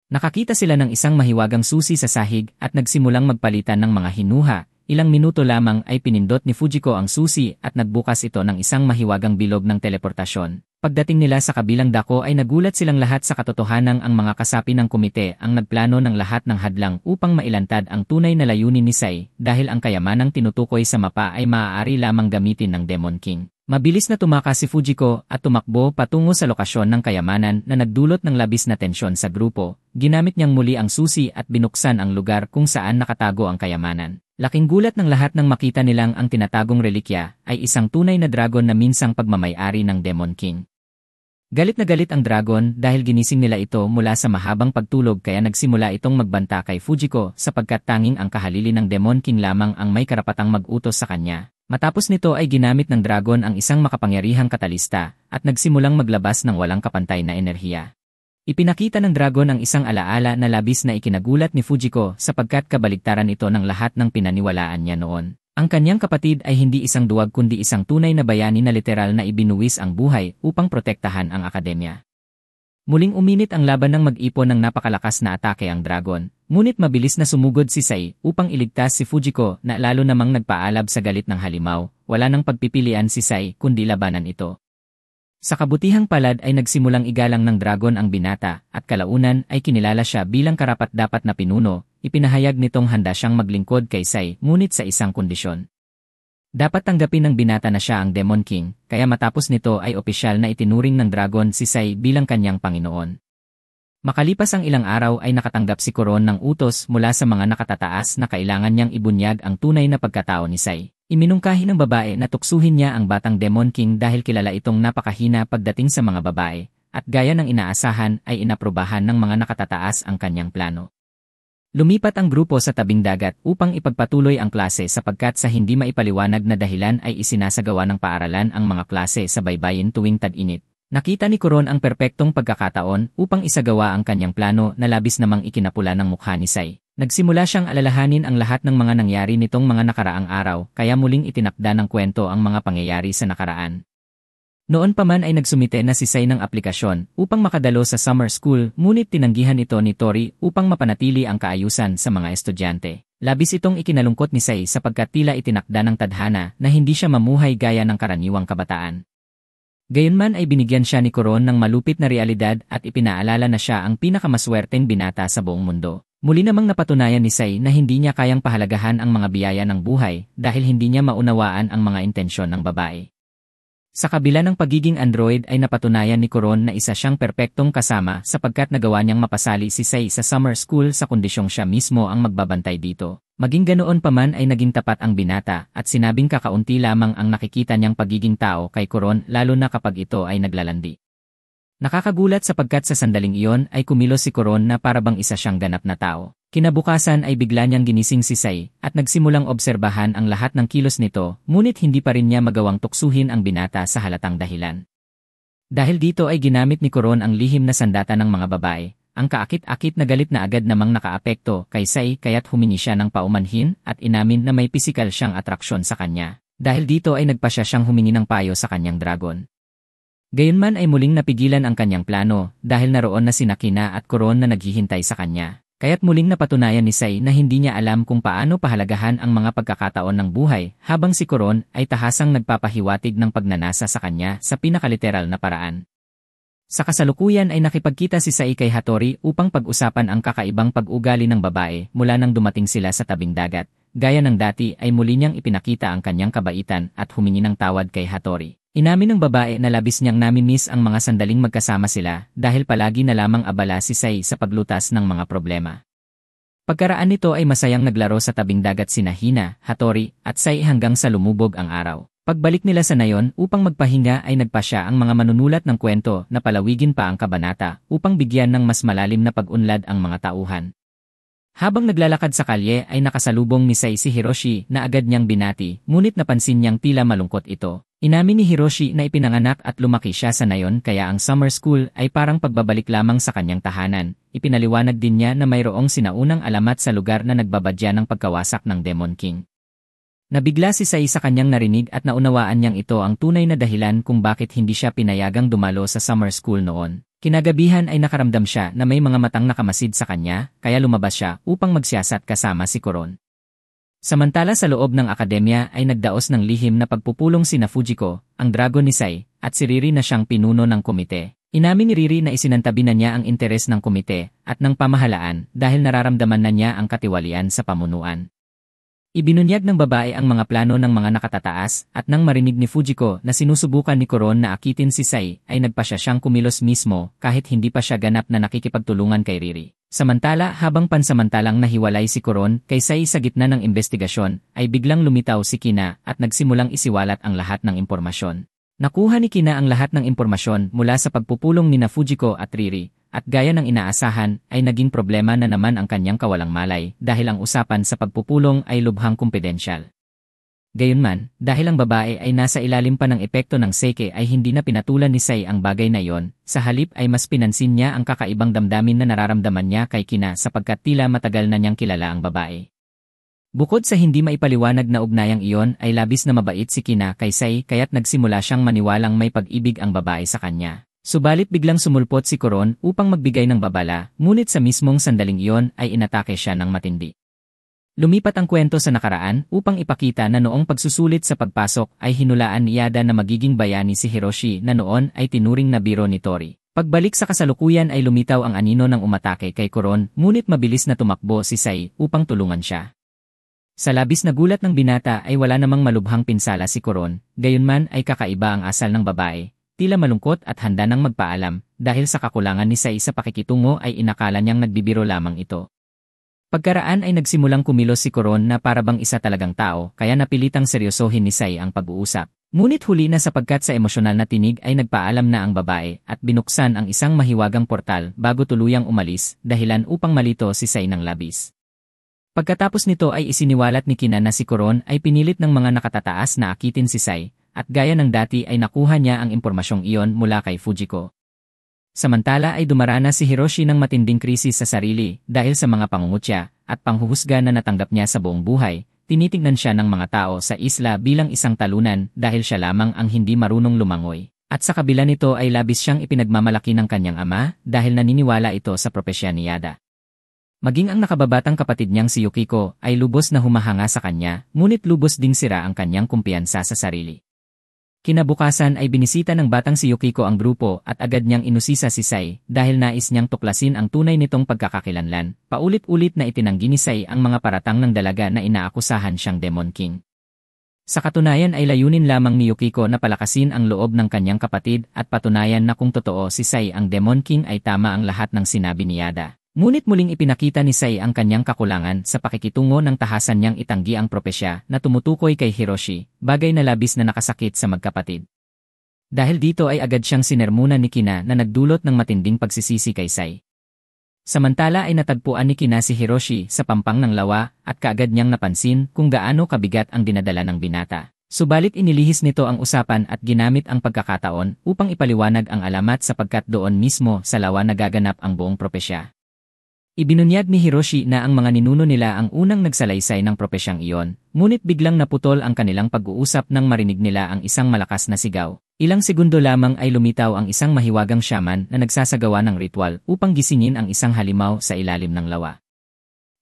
Nakakita sila ng isang mahiwagang susi sa sahig at nagsimulang magpalitan ng mga hinuha. Ilang minuto lamang ay pinindot ni Fujiko ang susi at nagbukas ito ng isang mahiwagang bilog ng teleportasyon. Pagdating nila sa kabilang dako ay nagulat silang lahat sa katotohanang ang mga kasapi ng komite ang nagplano ng lahat ng hadlang upang mailantad ang tunay na layunin ni Sai dahil ang kayamanang tinutukoy sa mapa ay maaari lamang gamitin ng Demon King. Mabilis na tumakas si Fujiko at tumakbo patungo sa lokasyon ng kayamanan na nagdulot ng labis na tensyon sa grupo. Ginamit niyang muli ang susi at binuksan ang lugar kung saan nakatago ang kayamanan. Laking gulat ng lahat nang makita nilang ang tinatagong relikya ay isang tunay na dragon na minsang pagmamay-ari ng Demon King. Galit na galit ang dragon dahil ginising nila ito mula sa mahabang pagtulog kaya nagsimula itong magbanta kay Fujiko sapagkat tanging ang kahalili ng Demon King lamang ang may karapatang mag-utos sa kanya. Matapos nito ay ginamit ng dragon ang isang makapangyarihang katalista at nagsimulang maglabas ng walang kapantay na enerhiya. Ipinakita ng dragon ang isang alaala na labis na ikinagulat ni Fujiko sapagkat kabaligtaran ito ng lahat ng pinaniwalaan niya noon. Ang kanyang kapatid ay hindi isang duwag kundi isang tunay na bayani na literal na ibinuwis ang buhay upang protektahan ang akademya. Muling uminit ang laban ng mag-ipon ng napakalakas na atake ang dragon, ngunit mabilis na sumugod si Sai upang iligtas si Fujiko na lalo namang nagpaalab sa galit ng halimaw. Wala nang pagpipilian si Sai kundi labanan ito. Sa kabutihang palad ay nagsimulang igalang ng dragon ang binata at kalaunan ay kinilala siya bilang karapat-dapat na pinuno. Ipinahayag nitong handa siyang maglingkod kay Sai ngunit sa isang kondisyon. Dapat tanggapin ng binata na siya ang Demon King, kaya matapos nito ay opisyal na itinuring ng dragon si Sai bilang kanyang Panginoon. Makalipas ang ilang araw ay nakatanggap si Coron ng utos mula sa mga nakatataas na kailangan niyang ibunyag ang tunay na pagkatao ni Sai. Iminungkahi ng babae na tuksuhin niya ang batang Demon King dahil kilala itong napakahina pagdating sa mga babae, at gaya ng inaasahan ay inaprubahan ng mga nakatataas ang kanyang plano. Lumipat ang grupo sa tabing dagat upang ipagpatuloy ang klase sapagkat sa hindi maipaliwanag na dahilan ay isinasagawa ng paaralan ang mga klase sa baybayin tuwing tag-init. Nakita ni Coron ang perpektong pagkakataon upang isagawa ang kanyang plano na labis namang ikinapula ng mukha ni Sai. Nagsimula siyang alalahanin ang lahat ng mga nangyari nitong mga nakaraang araw kaya muling itinakda ng kwento ang mga pangyayari sa nakaraan. Noon pa man ay nagsumite na si Sai ng aplikasyon upang makadalo sa summer school ngunit tinanggihan ito ni Tori upang mapanatili ang kaayusan sa mga estudyante. Labis itong ikinalungkot ni Sai sapagkat tila itinakda ng tadhana na hindi siya mamuhay gaya ng karaniwang kabataan. Gayunman ay binigyan siya ni Coron ng malupit na realidad at ipinaalala na siya ang pinakamaswerteng binata sa buong mundo. Muli namang napatunayan ni Sai na hindi niya kayang pahalagahan ang mga biyaya ng buhay dahil hindi niya maunawaan ang mga intensyon ng babae. Sa kabila ng pagiging android ay napatunayan ni Coron na isa siyang perpektong kasama sapagkat nagawa niyang mapasali si Sai sa summer school sa kondisyong siya mismo ang magbabantay dito. Maging ganoon pa man ay naging tapat ang binata at sinabing kakaunti lamang ang nakikita niyang pagiging tao kay Coron lalo na kapag ito ay naglalandi. Nakakagulat sapagkat sa sandaling iyon ay kumilos si Coron na parabang isa siyang ganap na tao. Kinabukasan ay bigla niyang ginising si Sai at nagsimulang obserbahan ang lahat ng kilos nito ngunit hindi pa rin niya magawang tuksuhin ang binata sa halatang dahilan. Dahil dito ay ginamit ni Coron ang lihim na sandata ng mga babae. Ang kaakit-akit na galit na agad namang nakaapekto kay Sai kaya't humingi siya ng paumanhin at inamin na may pisikal siyang atraksyon sa kanya. Dahil dito ay nagpasya siyang humingi ng payo sa kanyang dragon. Gayunman ay muling napigilan ang kanyang plano dahil naroon na sina Kina at Coron na naghihintay sa kanya. Kaya't muling napatunayan ni Sai na hindi niya alam kung paano pahalagahan ang mga pagkakataon ng buhay habang si Coron ay tahasang nagpapahiwatig ng pagnanasa sa kanya sa pinakaliteral na paraan. Sa kasalukuyan ay nakipagkita si Sai kay Hattori upang pag-usapan ang kakaibang pag-ugali ng babae mula nang dumating sila sa tabing dagat. Gaya ng dati ay muli niyang ipinakita ang kanyang kabaitan at humingi ng tawad kay Hattori. Inamin ng babae na labis niyang namimiss ang mga sandaling magkasama sila dahil palagi na lamang abala si Sai sa paglutas ng mga problema. Pagkaraan nito ay masayang naglaro sa tabing dagat sina Hina, Hattori, at Sai hanggang sa lumubog ang araw. Pagbalik nila sa nayon upang magpahinga ay nagpasya ang mga manunulat ng kwento na palawigin pa ang kabanata upang bigyan ng mas malalim na pag-unlad ang mga tauhan. Habang naglalakad sa kalye ay nakasalubong ni Sai si Hiroshi na agad niyang binati, ngunit napansin niyang tila malungkot ito. Inamin ni Hiroshi na ipinanganak at lumaki siya sa nayon kaya ang summer school ay parang pagbabalik lamang sa kanyang tahanan. Ipinaliwanag din niya na mayroong sinaunang alamat sa lugar na nagbabadya ng pagkawasak ng Demon King. Nabigla si Sai sa kanyang narinig at naunawaan niyang ito ang tunay na dahilan kung bakit hindi siya pinayagang dumalo sa summer school noon. Kinagabihan ay nakaramdam siya na may mga matang nakamasid sa kanya, kaya lumabas siya upang magsiyasat kasama si Kuron. Samantala sa loob ng akademya ay nagdaos ng lihim na pagpupulong sina Fujiko, ang dragon ni Sai, at si Riri na siyang pinuno ng komite. Inamin ni Riri na isinantabi na niya ang interes ng komite at ng pamahalaan dahil nararamdaman na niya ang katiwalian sa pamunuan. Ibinunyag ng babae ang mga plano ng mga nakatataas at nang marinig ni Fujiko na sinusubukan ni Kuron na akitin si Sai ay nagpasya siyang kumilos mismo kahit hindi pa siya ganap na nakikipagtulungan kay Riri. Samantala habang pansamantalang nahiwalay si Kuron kay Sai sa gitna ng investigasyon ay biglang lumitaw si Kina at nagsimulang isiwalat ang lahat ng impormasyon. Nakuha ni Kina ang lahat ng impormasyon mula sa pagpupulong nina Fujiko at Riri. At gaya ng inaasahan, ay naging problema na naman ang kanyang kawalang malay dahil ang usapan sa pagpupulong ay lubhang kumpidensyal. Gayunman, dahil ang babae ay nasa ilalim pa ng epekto ng seke ay hindi na pinatulan ni Sai ang bagay na iyon, sa halip ay mas pinansin niya ang kakaibang damdamin na nararamdaman niya kay Kina sapagkat tila matagal na niyang kilala ang babae. Bukod sa hindi maipaliwanag na ugnayang iyon ay labis na mabait si Kina kay Sai kaya't nagsimula siyang maniwalang may pag-ibig ang babae sa kanya. Subalit biglang sumulpot si Kuron upang magbigay ng babala, ngunit sa mismong sandaling iyon ay inatake siya ng matindi. Lumipat ang kwento sa nakaraan upang ipakita na noong pagsusulit sa pagpasok ay hinulaan ni Yada na magiging bayani si Hiroshi na noon ay tinuring na biro ni Tori. Pagbalik sa kasalukuyan ay lumitaw ang anino ng umatake kay Kuron, ngunit mabilis na tumakbo si Sai upang tulungan siya. Sa labis na gulat ng binata ay wala namang malubhang pinsala si Kuron, gayunman ay kakaiba ang asal ng babae. Tila malungkot at handa nang magpaalam dahil sa kakulangan ni Sai sa pakikitungo ay inakala niyang nagbibiro lamang ito. Pagkaraan ay nagsimulang kumilos si Kuron na parabang isa talagang tao kaya napilitang seryosohin ni Sai ang pag-uusap. Ngunit huli na sapagkat sa emosyonal na tinig ay nagpaalam na ang babae at binuksan ang isang mahiwagang portal bago tuluyang umalis dahilan upang malito si Sai ng labis. Pagkatapos nito ay isiniwalat ni Kina na si Kuron ay pinilit ng mga nakatataas na akitin si Sai. At gaya ng dati ay nakuha niya ang impormasyong iyon mula kay Fujiko. Samantala ay dumarana si Hiroshi ng matinding krisis sa sarili dahil sa mga pangungutya at panghuhusga na natanggap niya sa buong buhay. Tinitingnan siya ng mga tao sa isla bilang isang talunan dahil siya lamang ang hindi marunong lumangoy. At sa kabila nito ay labis siyang ipinagmamalaki ng kanyang ama dahil naniniwala ito sa propesya ni Yada. Maging ang nakababatang kapatid niyang si Yukiko ay lubos na humahanga sa kanya, ngunit lubos ding sira ang kanyang kumpiyansa sa sarili. Kinabukasan ay binisita ng batang si Yukiko ang grupo at agad niyang inusisa si Sai dahil nais niyang tuklasin ang tunay nitong pagkakakilanlan. Paulit-ulit na itinanggi ni Sai ang mga paratang ng dalaga na inaakusahan siyang Demon King. Sa katunayan ay layunin lamang ni Yukiko na palakasin ang loob ng kanyang kapatid at patunayan na kung totoo si Sai ang Demon King ay tama ang lahat ng sinabi ni Yada. Ngunit muling ipinakita ni Sai ang kanyang kakulangan sa pakikitungo ng tahasan niyang itanggi ang propesya na tumutukoy kay Hiroshi, bagay na labis na nakasakit sa magkapatid. Dahil dito ay agad siyang sinermunan ni Kina na nagdulot ng matinding pagsisisi kay Sai. Samantala ay natagpuan ni Kina si Hiroshi sa pampang ng lawa at kaagad niyang napansin kung gaano kabigat ang dinadala ng binata. Subalit inilihis nito ang usapan at ginamit ang pagkakataon upang ipaliwanag ang alamat sapagkat doon mismo sa lawa nagaganap ang buong propesya. Ibinunyag ni Hiroshi na ang mga ninuno nila ang unang nagsalaysay ng propesyang iyon, ngunit biglang naputol ang kanilang pag-uusap nang marinig nila ang isang malakas na sigaw. Ilang segundo lamang ay lumitaw ang isang mahiwagang shaman na nagsasagawa ng ritual upang gisingin ang isang halimaw sa ilalim ng lawa.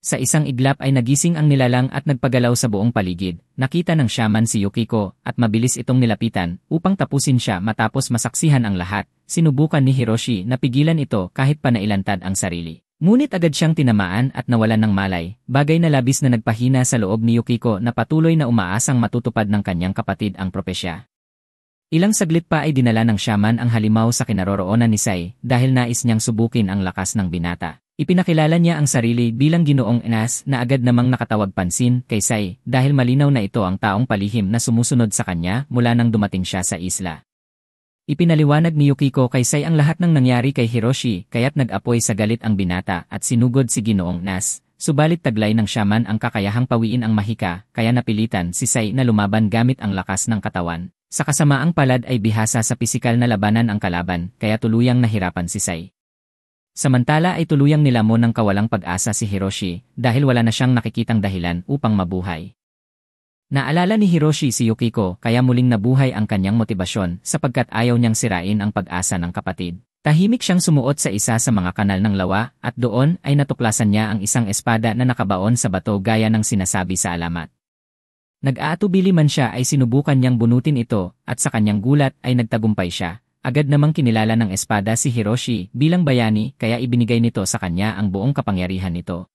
Sa isang iglap ay nagising ang nilalang at nagpagalaw sa buong paligid. Nakita ng shaman si Yukiko at mabilis itong nilapitan upang tapusin siya matapos masaksihan ang lahat. Sinubukan ni Hiroshi na pigilan ito kahit pa nailantad ang sarili. Ngunit agad siyang tinamaan at nawalan ng malay, bagay na labis na nagpahina sa loob ni Yukiko na patuloy na umaasang matutupad ng kanyang kapatid ang propesya. Ilang saglit pa ay dinala ng shaman ang halimaw sa kinaroroonan ni Sai dahil nais niyang subukin ang lakas ng binata. Ipinakilala niya ang sarili bilang Ginoong Enas na agad namang nakatawag pansin kay Sai dahil malinaw na ito ang taong palihim na sumusunod sa kanya mula nang dumating siya sa isla. Ipinaliwanag ni Yukiko kay Sai ang lahat ng nangyari kay Hiroshi kaya't nag-apoy sa galit ang binata at sinugod si Ginoong Enas. Subalit taglay ng shaman ang kakayahang pawiin ang mahika kaya napilitan si Sai na lumaban gamit ang lakas ng katawan. Sa kasamaang palad ay bihasa sa pisikal na labanan ang kalaban kaya tuluyang nahirapan si Sai. Samantala ay tuluyang nilamon ng kawalang pag-asa si Hiroshi dahil wala na siyang nakikitang dahilan upang mabuhay. Naalala ni Hiroshi si Yukiko kaya muling nabuhay ang kanyang motibasyon sapagkat ayaw niyang sirain ang pag-asa ng kapatid. Tahimik siyang sumuot sa isa sa mga kanal ng lawa at doon ay natuklasan niya ang isang espada na nakabaon sa bato gaya ng sinasabi sa alamat. Nag-aatubili man siya ay sinubukan niyang bunutin ito at sa kanyang gulat ay nagtagumpay siya. Agad namang kinilala ng espada si Hiroshi bilang bayani kaya ibinigay nito sa kanya ang buong kapangyarihan nito.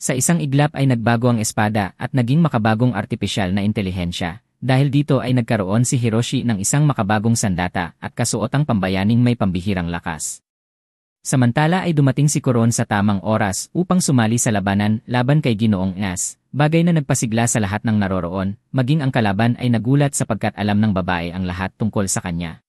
Sa isang iglap ay nagbago ang espada at naging makabagong artipisyal na intelihensya. Dahil dito ay nagkaroon si Hiroshi ng isang makabagong sandata at kasuotang pambayaning may pambihirang lakas. Samantala ay dumating si Kuron sa tamang oras upang sumali sa labanan laban kay Ginoong Enas, bagay na nagpasigla sa lahat ng naroroon, maging ang kalaban ay nagulat sapagkat alam ng babae ang lahat tungkol sa kanya.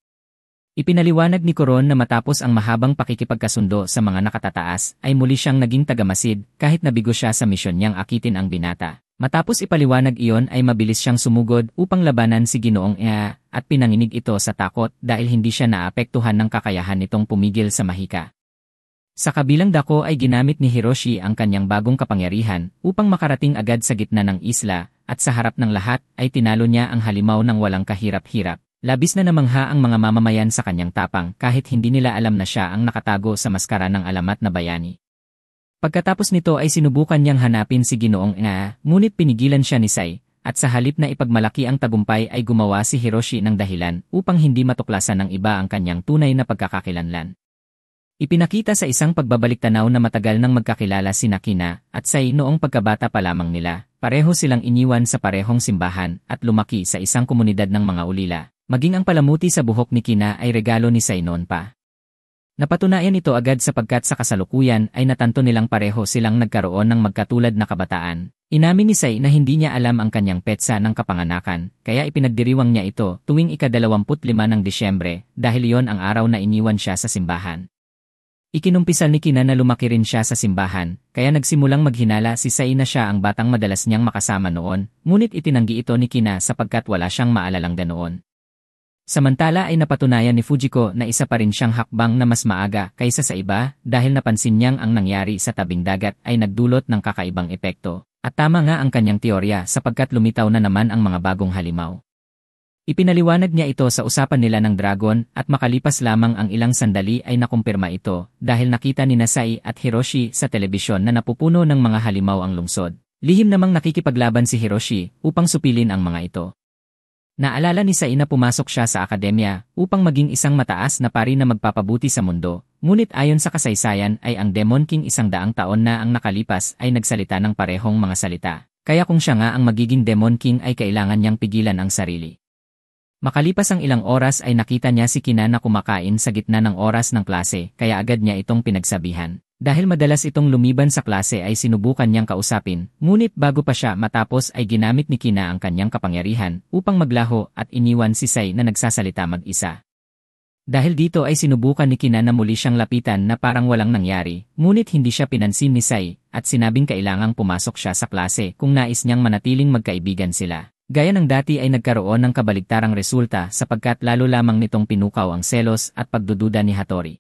Ipinaliwanag ni Kuron na matapos ang mahabang pakikipagkasundo sa mga nakatataas ay muli siyang naging tagamasid kahit nabigo siya sa misyon niyang akitin ang binata. Matapos ipaliwanag iyon ay mabilis siyang sumugod upang labanan si Ginoong Ea at pinanginig ito sa takot dahil hindi siya naapektuhan ng kakayahan nitong pumigil sa mahika. Sa kabilang dako ay ginamit ni Hiroshi ang kanyang bagong kapangyarihan upang makarating agad sa gitna ng isla at sa harap ng lahat ay tinalo niya ang halimaw ng walang kahirap-hirap. Labis na namangha ang mga mamamayan sa kanyang tapang kahit hindi nila alam na siya ang nakatago sa maskara ng alamat na bayani. Pagkatapos nito ay sinubukan niyang hanapin si Ginoong Ea, ngunit pinigilan siya ni Sai, at sa halip na ipagmalaki ang tagumpay ay gumawa si Hiroshi ng dahilan upang hindi matuklasan ng iba ang kanyang tunay na pagkakakilanlan. Ipinakita sa isang pagbabalik-tanaw na matagal nang magkakilala sina Kina at Sai noong pagkabata pa lamang nila, pareho silang iniwan sa parehong simbahan at lumaki sa isang komunidad ng mga ulila. Maging ang palamuti sa buhok ni Kina ay regalo ni Sai noon pa. Napatunayan ito agad sapagkat sa kasalukuyan ay natanto nilang pareho silang nagkaroon ng magkatulad na kabataan. Inamin ni Sai na hindi niya alam ang kanyang petsa ng kapanganakan, kaya ipinagdiriwang niya ito tuwing ika-25 ng Disyembre dahil iyon ang araw na iniwan siya sa simbahan. Ikinumpisal ni Kina na lumaki rin siya sa simbahan, kaya nagsimulang maghinala si Sai na siya ang batang madalas niyang makasama noon, ngunit itinanggi ito ni Kina sapagkat wala siyang maalalang ganoon. Samantala ay napatunayan ni Fujiko na isa pa rin siyang hakbang na mas maaga kaysa sa iba dahil napansin niyang ang nangyari sa tabing dagat ay nagdulot ng kakaibang epekto. At tama nga ang kanyang teorya sapagkat lumitaw na naman ang mga bagong halimaw. Ipinaliwanag niya ito sa usapan nila ng dragon at makalipas lamang ang ilang sandali ay nakumpirma ito dahil nakita ni Sai at Hiroshi sa telebisyon na napupuno ng mga halimaw ang lungsod. Lihim namang nakikipaglaban si Hiroshi upang supilin ang mga ito. Naalala ni Sai na pumasok siya sa akademya upang maging isang mataas na pari na magpapabuti sa mundo, ngunit ayon sa kasaysayan ay ang Demon King 100 taon na ang nakalipas ay nagsalita ng parehong mga salita. Kaya kung siya nga ang magiging Demon King ay kailangan niyang pigilan ang sarili. Makalipas ang ilang oras ay nakita niya si Kina na kumakain sa gitna ng oras ng klase kaya agad niya itong pinagsabihan. Dahil madalas itong lumiban sa klase ay sinubukan niyang kausapin, ngunit bago pa siya matapos ay ginamit ni Kina ang kanyang kapangyarihan upang maglaho at iniwan si Sai na nagsasalita mag-isa. Dahil dito ay sinubukan ni Kina na muli siyang lapitan na parang walang nangyari, ngunit hindi siya pinansin ni Sai at sinabing kailangang pumasok siya sa klase kung nais niyang manatiling magkaibigan sila. Gaya ng dati ay nagkaroon ng kabaligtarang resulta sapagkat lalo lamang nitong pinukaw ang selos at pagdududa ni Hattori.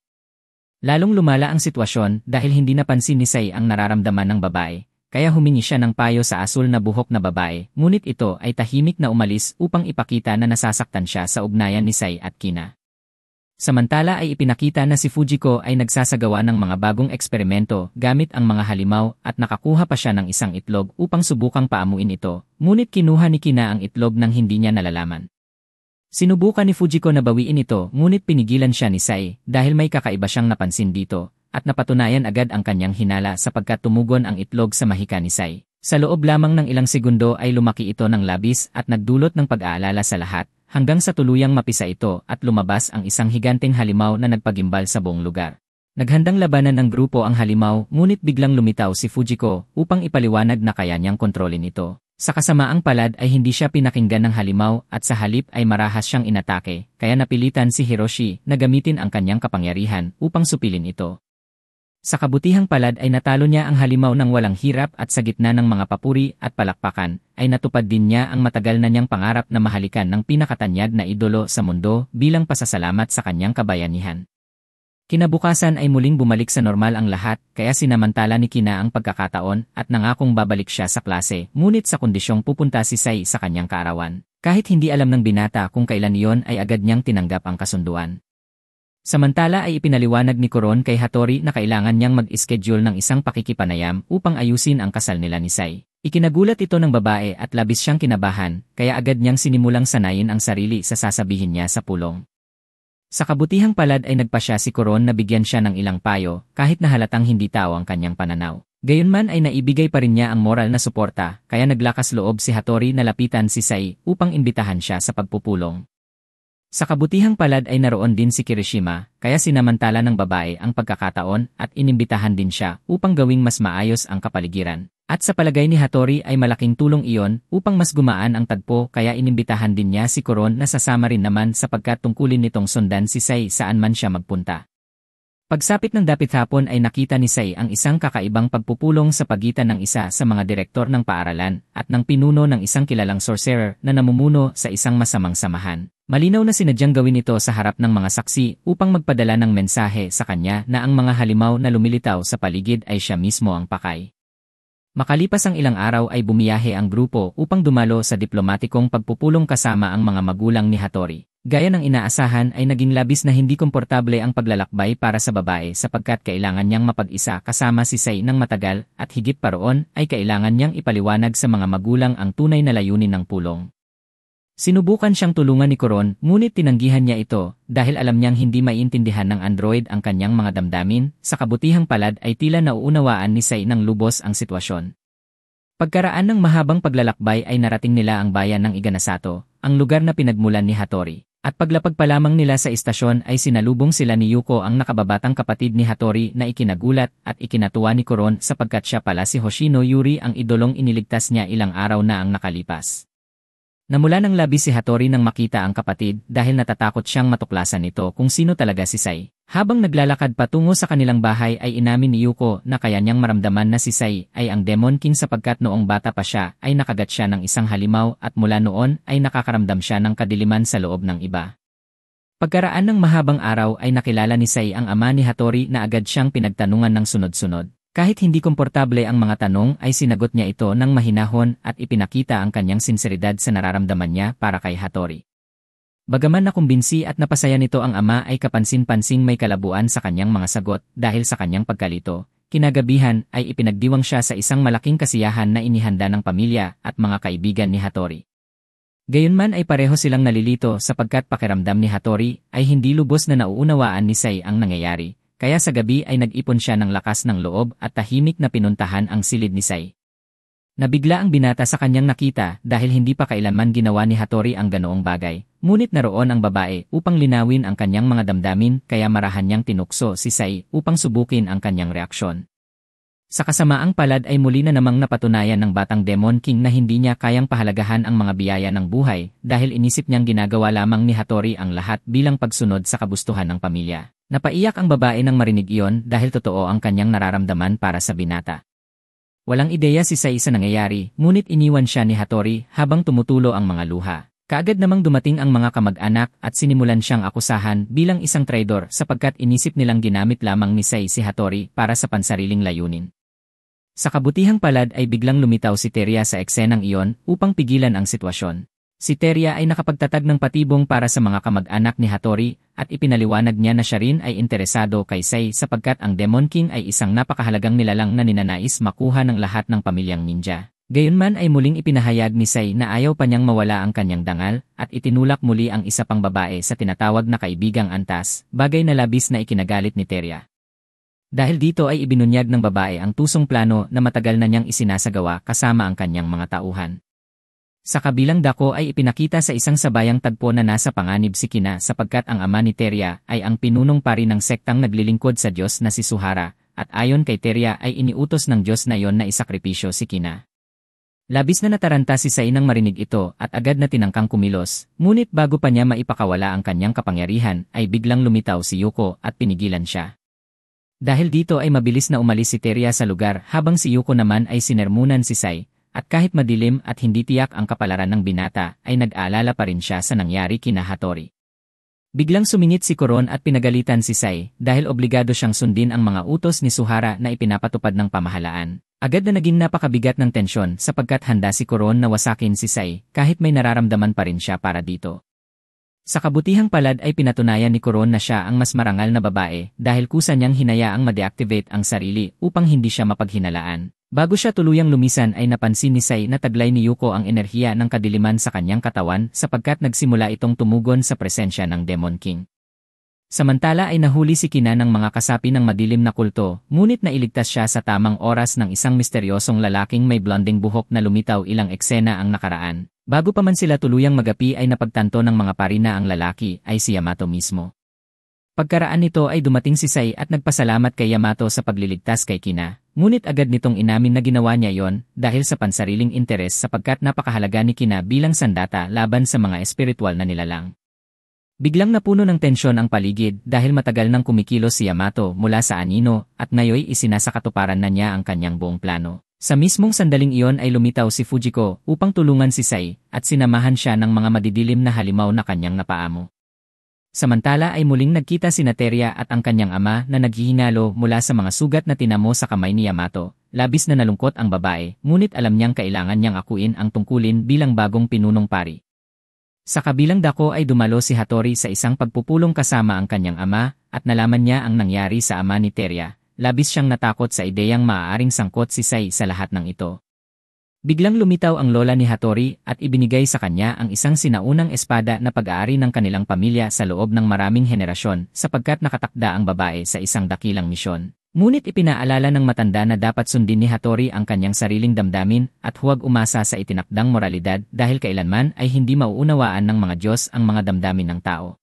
Lalong lumala ang sitwasyon dahil hindi napansin ni Sai ang nararamdaman ng babae, kaya humingi siya ng payo sa asul na buhok na babae, ngunit ito ay tahimik na umalis upang ipakita na nasasaktan siya sa ugnayan ni Sai at Kina. Samantala ay ipinakita na si Fujiko ay nagsasagawa ng mga bagong eksperimento gamit ang mga halimaw at nakakuha pa siya ng isang itlog upang subukang paamuin ito, ngunit kinuha ni Kina ang itlog nang hindi niya nalalaman. Sinubukan ni Fujiko na bawiin ito ngunit pinigilan siya ni Sai dahil may kakaiba siyang napansin dito at napatunayan agad ang kanyang hinala sapagkat tumugon ang itlog sa mahika ni Sai. Sa loob lamang ng ilang segundo ay lumaki ito ng labis at nagdulot ng pag-aalala sa lahat hanggang sa tuluyang mapisa ito at lumabas ang isang higanteng halimaw na nagpagimbal sa buong lugar. Naghandang labanan ng grupo ang halimaw, ngunit biglang lumitaw si Fujiko upang ipaliwanag na kaya niyang kontrolin ito. Sa kasamaang palad ay hindi siya pinakinggan ng halimaw at sa halip ay marahas siyang inatake, kaya napilitan si Hiroshi na gamitin ang kanyang kapangyarihan upang supilin ito. Sa kabutihang palad ay natalo niya ang halimaw ng walang hirap at sa gitna ng mga papuri at palakpakan, ay natupad din niya ang matagal na niyang pangarap na mahalikan ng pinakatanyag na idolo sa mundo bilang pasasalamat sa kanyang kabayanihan. Kinabukasan ay muling bumalik sa normal ang lahat, kaya sinamantala ni Kina ang pagkakataon at nangakong babalik siya sa klase, ngunit sa kondisyong pupunta si Sai sa kanyang kaarawan. Kahit hindi alam ng binata kung kailan iyon ay agad niyang tinanggap ang kasunduan. Samantala ay ipinaliwanag ni Kuron kay Hattori na kailangan niyang mag-schedule ng isang pakikipanayam upang ayusin ang kasal nila ni Sai. Ikinagulat ito ng babae at labis siyang kinabahan, kaya agad niyang sinimulang sanayin ang sarili sa sasabihin niya sa pulong. Sa kabutihang palad ay nagpasya si Kuron na bigyan siya ng ilang payo, kahit na halatang hindi tao ang kanyang pananaw. Gayunman ay naibigay pa rin niya ang moral na suporta, kaya naglakas loob si Hattori na lapitan si Sai upang imbitahan siya sa pagpupulong. Sa kabutihang palad ay naroon din si Kirishima, kaya sinamantala ng babae ang pagkakataon at inimbitahan din siya upang gawing mas maayos ang kapaligiran. At sa palagay ni Hattori ay malaking tulong iyon upang mas gumaan ang tagpo, kaya inimbitahan din niya si Kuron na sasama rin naman sapagkat tungkulin nitong sundan si Sai saan man siya magpunta. Pagsapit ng dapit hapon ay nakita ni Sai ang isang kakaibang pagpupulong sa pagitan ng isa sa mga direktor ng paaralan at ng pinuno ng isang kilalang sorcerer na namumuno sa isang masamang samahan. Malinaw na sinadyang gawin ito sa harap ng mga saksi upang magpadala ng mensahe sa kanya na ang mga halimaw na lumilitaw sa paligid ay siya mismo ang pakay. Makalipas ang ilang araw ay bumiyahe ang grupo upang dumalo sa diplomatikong pagpupulong kasama ang mga magulang ni Hattori. Gaya ng inaasahan ay naging labis na hindi komportable ang paglalakbay para sa babae sapagkat kailangan niyang mapag-isa kasama si Sai ng matagal at higit pa roon ay kailangan niyang ipaliwanag sa mga magulang ang tunay na layunin ng pulong. Sinubukan siyang tulungan ni Kuron, ngunit tinanggihan niya ito dahil alam niyang hindi maiintindihan ng android ang kanyang mga damdamin. Sa kabutihang palad ay tila nauunawaan ni Sai ng lubos ang sitwasyon. Pagkaraan ng mahabang paglalakbay ay narating nila ang bayan ng Iganasato, ang lugar na pinagmulan ni Hattori. At paglapag pa lamang nila sa istasyon ay sinalubong sila ni Yuko, ang nakababatang kapatid ni Hattori, na ikinagulat at ikinatuwa ni Kuron sapagkat siya pala si Hoshino Yuri, ang idolong iniligtas niya ilang araw na ang nakalipas. Namula ng labis si Hattori nang makita ang kapatid dahil natatakot siyang matuklasan nito kung sino talaga si Sai. Habang naglalakad patungo sa kanilang bahay ay inamin ni Yuko na kaya niyang maramdaman na si Sai ay ang Demon King sapagkat noong bata pa siya ay nakagat siya ng isang halimaw at mula noon ay nakakaramdam siya ng kadiliman sa loob ng iba. Pagkaraan ng mahabang araw ay nakilala ni Sai ang ama ni Hattori na agad siyang pinagtanungan ng sunod-sunod. Kahit hindi komportable ang mga tanong ay sinagot niya ito ng mahinahon at ipinakita ang kanyang sinseridad sa nararamdaman niya para kay Hattori. Bagaman nakumbinsi at napasaya nito ang ama ay kapansin-pansing may kalabuan sa kanyang mga sagot dahil sa kanyang pagkalito. Kinagabihan ay ipinagdiwang siya sa isang malaking kasiyahan na inihanda ng pamilya at mga kaibigan ni Hattori. Gayunman ay pareho silang nalilito sapagkat pakiramdam ni Hattori ay hindi lubos na nauunawaan ni Sai ang nangyayari. Kaya sa gabi ay nag-ipon siya ng lakas ng loob at tahimik na pinuntahan ang silid ni Sai. Nabigla ang binata sa kanyang nakita dahil hindi pa kailanman ginawa ni Hattori ang ganoong bagay. Ngunit naroon ang babae upang linawin ang kanyang mga damdamin, kaya marahan niyang tinukso si Sai upang subukin ang kanyang reaksyon. Sa kasamaang palad ay muli na namang napatunayan ng batang Demon King na hindi niya kayang pahalagahan ang mga biyaya ng buhay dahil inisip niyang ginagawa lamang ni Hattori ang lahat bilang pagsunod sa kagustuhan ng pamilya. Napaiyak ang babae nang marinig iyon dahil totoo ang kanyang nararamdaman para sa binata. Walang ideya si Sai sa nangyayari, ngunit iniwan siya ni Hattori habang tumutulo ang mga luha. Kaagad namang dumating ang mga kamag-anak at sinimulan siyang akusahan bilang isang traidor sapagkat inisip nilang ginamit lamang ni Sai si Hattori para sa pansariling layunin. Sa kabutihang palad ay biglang lumitaw si Teria sa eksenang iyon upang pigilan ang sitwasyon. Si Teria ay nakapagtatag ng patibong para sa mga kamag-anak ni Hattori at ipinaliwanag niya na siya rin ay interesado kay Sai sapagkat ang Demon King ay isang napakahalagang nilalang na ninanais makuha ng lahat ng pamilyang ninja. Gayunman ay muling ipinahayag ni Sai na ayaw pa niyang mawala ang kanyang dangal at itinulak muli ang isa pang babae sa tinatawag na kaibigang antas, bagay na labis na ikinagalit ni Teria. Dahil dito ay ibinunyag ng babae ang tusong plano na matagal na niyang isinasagawa kasama ang kanyang mga tauhan. Sa kabilang dako ay ipinakita sa isang sabayang tagpo na nasa panganib si Kina sapagkat ang ama ni Teria ay ang pinunong pari ng sektang naglilingkod sa Diyos na si Suhara, at ayon kay Teria ay iniutos ng Diyos na iyon na isakripisyo si Kina. Labis na nataranta si Sai nang marinig ito at agad na tinangkang kumilos, ngunit bago pa niya maipakawala ang kanyang kapangyarihan ay biglang lumitaw si Yuko at pinigilan siya. Dahil dito ay mabilis na umalis si Teria sa lugar habang si Yuko naman ay sinermunan si Sai. At kahit madilim at hindi tiyak ang kapalaran ng binata, ay nag-aalala pa rin siya sa nangyari kina Hattori. Biglang sumingit si Kuron at pinagalitan si Sai dahil obligado siyang sundin ang mga utos ni Suhara na ipinapatupad ng pamahalaan. Agad na naging napakabigat ng tensyon sapagkat handa si Kuron na wasakin si Sai kahit may nararamdaman pa rin siya para dito. Sa kabutihang palad ay pinatunayan ni Kuron na siya ang mas marangal na babae dahil kusa niyang hinayaang ma-deactivate ang sarili upang hindi siya mapaghinalaan. Bago siya tuluyang lumisan ay napansin ni Sai na taglay ni Yuko ang enerhiya ng kadiliman sa kanyang katawan sapagkat nagsimula itong tumugon sa presensya ng Demon King. Samantala ay nahuli si Kina ng mga kasapi ng madilim na kulto, ngunit nailigtas siya sa tamang oras ng isang misteryosong lalaking may blonding buhok na lumitaw ilang eksena ang nakaraan. Bago pa man sila tuluyang magapi ay napagtanto ng mga pari na ang lalaki ay si Yamato mismo. Pagkaraan nito ay dumating si Sai at nagpasalamat kay Yamato sa pagliligtas kay Kina, ngunit agad nitong inamin na ginawa niya yon dahil sa pansariling interes sapagkat napakahalaga ni Kina bilang sandata laban sa mga espiritual na nilalang. Biglang napuno ng tensyon ang paligid dahil matagal nang kumikilos si Yamato mula sa anino at ngayoy isinasakatuparan na niya ang kanyang buong plano. Sa mismong sandaling iyon ay lumitaw si Fujiko upang tulungan si Sai at sinamahan siya ng mga madidilim na halimaw na kanyang napaamo. Samantala ay muling nagkita si Teria at ang kanyang ama na naghihingalo mula sa mga sugat na tinamo sa kamay ni Yamato. Labis na nalungkot ang babae, ngunit alam niyang kailangan niyang akuin ang tungkulin bilang bagong pinunong pari. Sa kabilang dako ay dumalo si Hattori sa isang pagpupulong kasama ang kanyang ama at nalaman niya ang nangyari sa ama ni Teria. Labis siyang natakot sa ideyang maaaring sangkot si Sai sa lahat ng ito. Biglang lumitaw ang lola ni Hattori at ibinigay sa kanya ang isang sinaunang espada na pag-aari ng kanilang pamilya sa loob ng maraming henerasyon sapagkat nakatakda ang babae sa isang dakilang misyon. Ngunit ipinaalala ng matanda na dapat sundin ni Hattori ang kanyang sariling damdamin at huwag umasa sa itinakdang moralidad dahil kailanman ay hindi mauunawaan ng mga Diyos ang mga damdamin ng tao.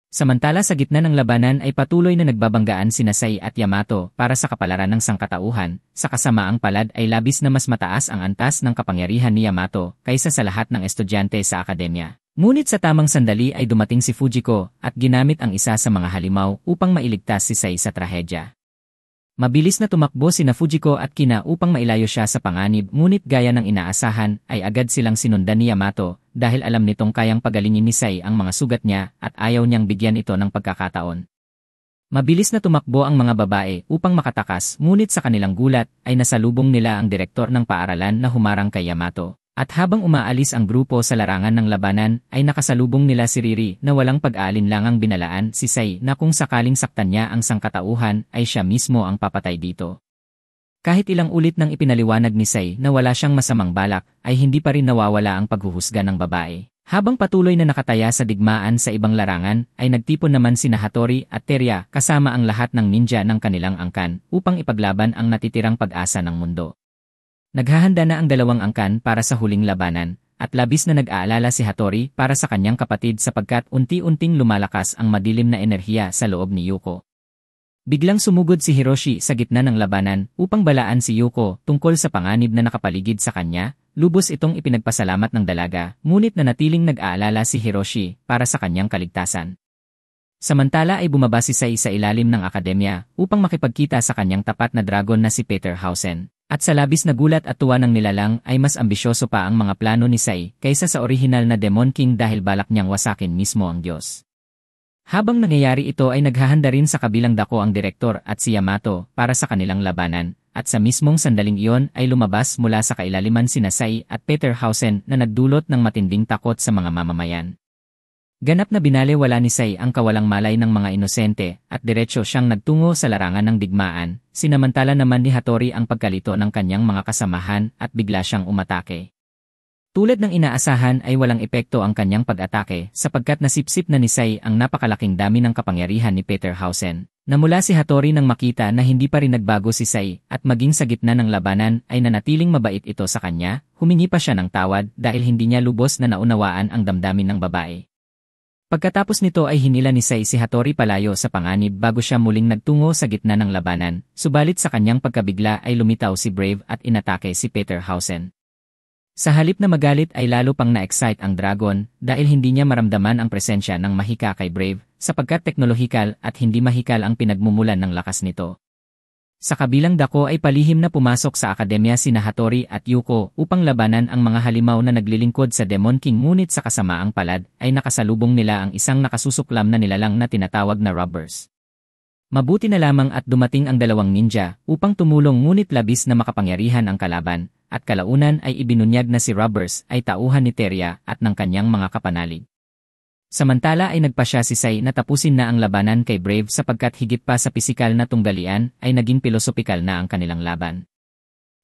Samantala sa gitna ng labanan ay patuloy na nagbabanggaan sina Sai at Yamato para sa kapalaran ng sangkatauhan, sa kasamaang palad ay labis na mas mataas ang antas ng kapangyarihan ni Yamato kaysa sa lahat ng estudyante sa akademya. Ngunit sa tamang sandali ay dumating si Fujiko at ginamit ang isa sa mga halimaw upang mailigtas si Sai sa trahedya. Mabilis na tumakbo sina Fujiko at Kina upang mailayo siya sa panganib ngunit gaya ng inaasahan ay agad silang sinundan ni Yamato dahil alam nitong kayang pagalingin ni Sai ang mga sugat niya at ayaw niyang bigyan ito ng pagkakataon. Mabilis na tumakbo ang mga babae upang makatakas ngunit sa kanilang gulat ay nasalubong nila ang direktor ng paaralan na humarang kay Yamato. At habang umaalis ang grupo sa larangan ng labanan, ay nakasalubong nila si Riri na walang pag-aalinlangang binalaan si Sai na kung sakaling saktan niya ang sangkatauhan ay siya mismo ang papatay dito. Kahit ilang ulit nang ipinaliwanag ni Sai na wala siyang masamang balak, ay hindi pa rin nawawala ang paghuhusga ng babae. Habang patuloy na nakataya sa digmaan sa ibang larangan, ay nagtipon naman sina Hattori at Teria kasama ang lahat ng ninja ng kanilang angkan upang ipaglaban ang natitirang pag-asa ng mundo. Naghahanda na ang dalawang angkan para sa huling labanan, at labis na nag-aalala si Hattori para sa kanyang kapatid sapagkat unti-unting lumalakas ang madilim na enerhiya sa loob ni Yuko. Biglang sumugod si Hiroshi sa gitna ng labanan upang balaan si Yuko tungkol sa panganib na nakapaligid sa kanya. Lubos itong ipinagpasalamat ng dalaga, ngunit nanatiling nag-aalala si Hiroshi para sa kanyang kaligtasan. Samantala ay bumaba si Sai sa ilalim ng akademya upang makipagkita sa kanyang tapat na dragon na si Peterhausen. At sa labis na gulat at tuwa ng nilalang ay mas ambisyoso pa ang mga plano ni Sai kaysa sa orihinal na Demon King dahil balak niyang wasakin mismo ang Diyos. Habang nangyayari ito ay naghahanda rin sa kabilang dako ang direktor at si Yamato para sa kanilang labanan, at sa mismong sandaling iyon ay lumabas mula sa kailaliman sina Sai at Peterhausen na nagdulot ng matinding takot sa mga mamamayan. Ganap na binalewala ni Sai ang kawalang malay ng mga inosente at diretsyo siyang nagtungo sa larangan ng digmaan, sinamantala naman ni Hattori ang pagkalito ng kanyang mga kasamahan at bigla siyang umatake. Tulad ng inaasahan ay walang epekto ang kanyang pag-atake sapagkat nasipsip na ni Sai ang napakalaking dami ng kapangyarihan ni Peterhausen. Namula si Hattori nang makita na hindi pa rin nagbago si Sai at maging sa gitna ng labanan ay nanatiling mabait ito sa kanya, humingi pa siya ng tawad dahil hindi niya lubos na naunawaan ang damdamin ng babae. Pagkatapos nito ay hinila ni Sai si Hattori palayo sa panganib bago siya muling nagtungo sa gitna ng labanan, subalit sa kanyang pagkabigla ay lumitaw si Brave at inatake si Peterhausen. Sa halip na magalit ay lalo pang na-excite ang dragon dahil hindi niya maramdaman ang presensya ng mahika kay Brave sapagkat teknolohikal at hindi mahikal ang pinagmumulan ng lakas nito. Sa kabilang dako ay palihim na pumasok sa akademya sina Hattori at Yuko upang labanan ang mga halimaw na naglilingkod sa Demon King ngunit sa kasamaang palad ay nakasalubong nila ang isang nakasusuklam na nilalang na tinatawag na robbers. Mabuti na lamang at dumating ang dalawang ninja upang tumulong ngunit labis na makapangyarihan ang kalaban. At kalaunan ay ibinunyag na si Robbers ay tauhan ni Teria at ng kanyang mga kapanalig. Samantala ay nagpasya si Sai na tapusin na ang labanan kay Brave sapagkat higit pa sa pisikal na tunggalian ay naging pilosopikal na ang kanilang laban.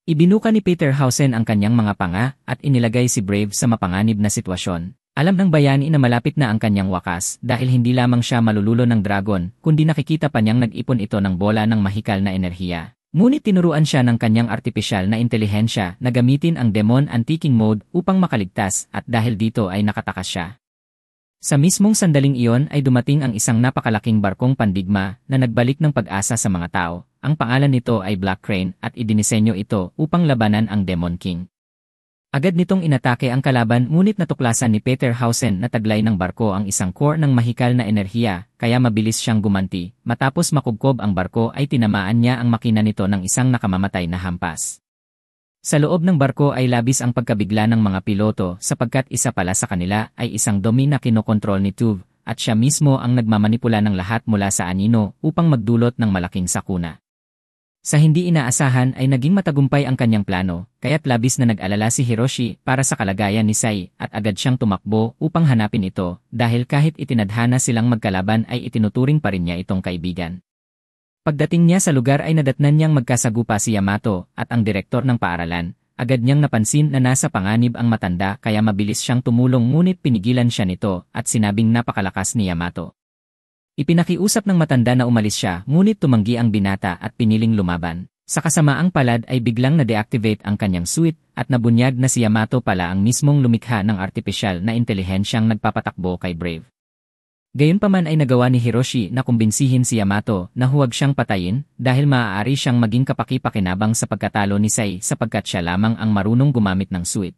Ibinuka ni Peterhausen ang kanyang mga panga at inilagay si Brave sa mapanganib na sitwasyon. Alam ng bayani na malapit na ang kanyang wakas dahil hindi lamang siya malululo ng dragon kundi nakikita pa niyang nag-ipon ito ng bola ng mahikal na enerhiya. Ngunit tinuruan siya ng kanyang artipisyal na intelihensya na gamitin ang Demon Antiking Mode upang makaligtas at dahil dito ay nakatakas siya. Sa mismong sandaling iyon ay dumating ang isang napakalaking barkong pandigma na nagbalik ng pag-asa sa mga tao. Ang pangalan nito ay Black Crane at idinisenyo ito upang labanan ang Demon King. Agad nitong inatake ang kalaban ngunit natuklasan ni Peterhausen na taglay ng barko ang isang core ng mahikal na enerhiya kaya mabilis siyang gumanti. Matapos makubkob ang barko ay tinamaan niya ang makina nito ng isang nakamamatay na hampas. Sa loob ng barko ay labis ang pagkabigla ng mga piloto sapagkat isa pala sa kanila ay isang dumi na kinokontrol ni Tuve at siya mismo ang nagmamanipula ng lahat mula sa anino upang magdulot ng malaking sakuna. Sa hindi inaasahan ay naging matagumpay ang kanyang plano, kaya't labis na nag-alala si Hiroshi para sa kalagayan ni Sai at agad siyang tumakbo upang hanapin ito dahil kahit itinadhana silang magkalaban ay itinuturing pa rin niya itong kaibigan. Pagdating niya sa lugar ay nadatnan niyang magkasagupa si Yamato at ang direktor ng paaralan. Agad niyang napansin na nasa panganib ang matanda kaya mabilis siyang tumulong ngunit pinigilan siya nito at sinabing napakalakas ni Yamato. Ipinakiusap ng matanda na umalis siya ngunit tumanggi ang binata at piniling lumaban. Sa kasamaang palad ay biglang na-deactivate ang kanyang suit at nabunyag na si Yamato pala ang mismong lumikha ng artipisyal na intelihensyang nagpapatakbo kay Brave. Gayunpaman ay nagawa ni Hiroshi na kumbinsihin si Yamato na huwag siyang patayin dahil maaari siyang maging kapaki-pakinabang sa pagkatalo ni Sai sapagkat siya lamang ang marunong gumamit ng suit.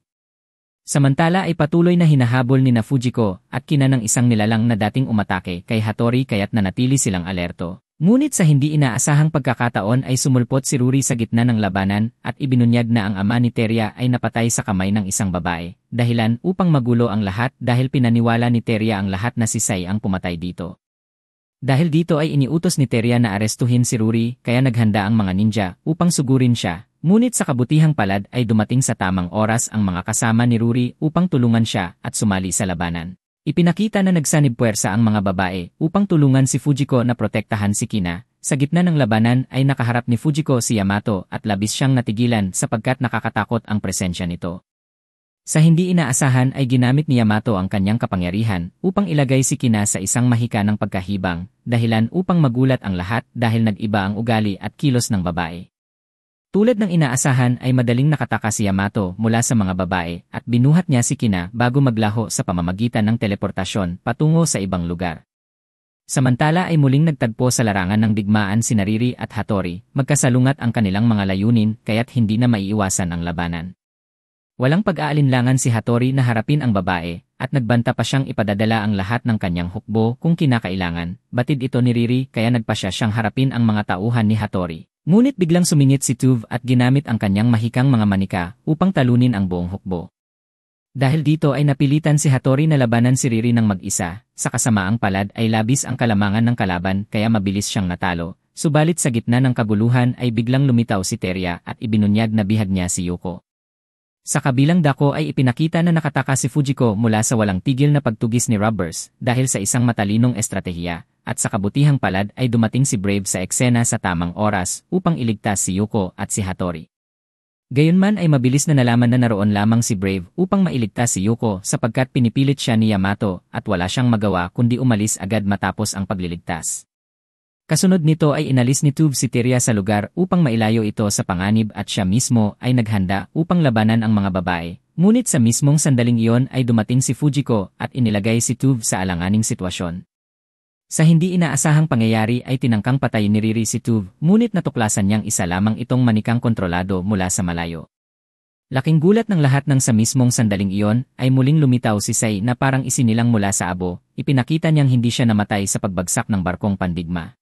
Samantala ay patuloy na hinahabol ni Fujiko at kina ng isang nilalang na dating umatake kay Hattori kaya't nanatili silang alerto. Ngunit sa hindi inaasahang pagkakataon ay sumulpot si Ruri sa gitna ng labanan at ibinunyag na ang ama ni Teria ay napatay sa kamay ng isang babae. Dahilan upang magulo ang lahat dahil pinaniwala ni Teria ang lahat na si Sai ang pumatay dito. Dahil dito ay iniutos ni Teria na arestuhin si Ruri kaya naghanda ang mga ninja upang sugurin siya. Ngunit sa kabutihang palad ay dumating sa tamang oras ang mga kasama ni Ruri upang tulungan siya at sumali sa labanan. Ipinakita na nagsanib puwersa ang mga babae upang tulungan si Fujiko na protektahan si Kina. Sa gitna ng labanan ay nakaharap ni Fujiko si Yamato at labis siyang natigilan sapagkat nakakatakot ang presensya nito. Sa hindi inaasahan ay ginamit ni Yamato ang kanyang kapangyarihan upang ilagay si Kina sa isang mahika ng pagkahibang, dahilan upang magulat ang lahat dahil nag-iba ang ugali at kilos ng babae. Tulad ng inaasahan ay madaling nakataka si Yamato mula sa mga babae at binuhat niya si Kina bago maglaho sa pamamagitan ng teleportasyon patungo sa ibang lugar. Samantala ay muling nagtagpo sa larangan ng digmaan si Riri at Hattori, magkasalungat ang kanilang mga layunin kaya't hindi na maiiwasan ang labanan. Walang pag-aalinlangan si Hattori na harapin ang babae at nagbanta pa siyang ipadadala ang lahat ng kanyang hukbo kung kinakailangan. Batid ito ni Riri kaya nagpasya siyang harapin ang mga tauhan ni Hattori. Ngunit biglang sumingit si Tuve at ginamit ang kanyang mahikang mga manika upang talunin ang buong hukbo. Dahil dito ay napilitan si Hattori na labanan si Riri ng mag-isa, sa kasamaang palad ay labis ang kalamangan ng kalaban kaya mabilis siyang natalo, subalit sa gitna ng kaguluhan ay biglang lumitaw si Teria at ibinunyag na bihag niya si Yuko. Sa kabilang dako ay ipinakita na nakataka si Fujiko mula sa walang tigil na pagtugis ni Robbers dahil sa isang matalinong estratehiya. At sa kabutihang palad ay dumating si Brave sa eksena sa tamang oras upang iligtas si Yuko at si Hattori. Gayunman ay mabilis na nalaman na naroon lamang si Brave upang mailigtas si Yuko sapagkat pinipilit siya ni Yamato at wala siyang magawa kundi umalis agad matapos ang pagliligtas. Kasunod nito ay inalis ni Tube si Teria sa lugar upang mailayo ito sa panganib at siya mismo ay naghanda upang labanan ang mga babae. Ngunit sa mismong sandaling iyon ay dumating si Fujiko at inilagay si Tube sa alanganing sitwasyon. Sa hindi inaasahang pangyayari ay tinangkang patayin ni Riri si Tube, ngunit natuklasan niyang isa lamang itong manikang kontrolado mula sa malayo. Laking gulat ng lahat ng sa mismong sandaling iyon ay muling lumitaw si Sai na parang isinilang mula sa abo, ipinakita niyang hindi siya namatay sa pagbagsak ng barkong pandigma.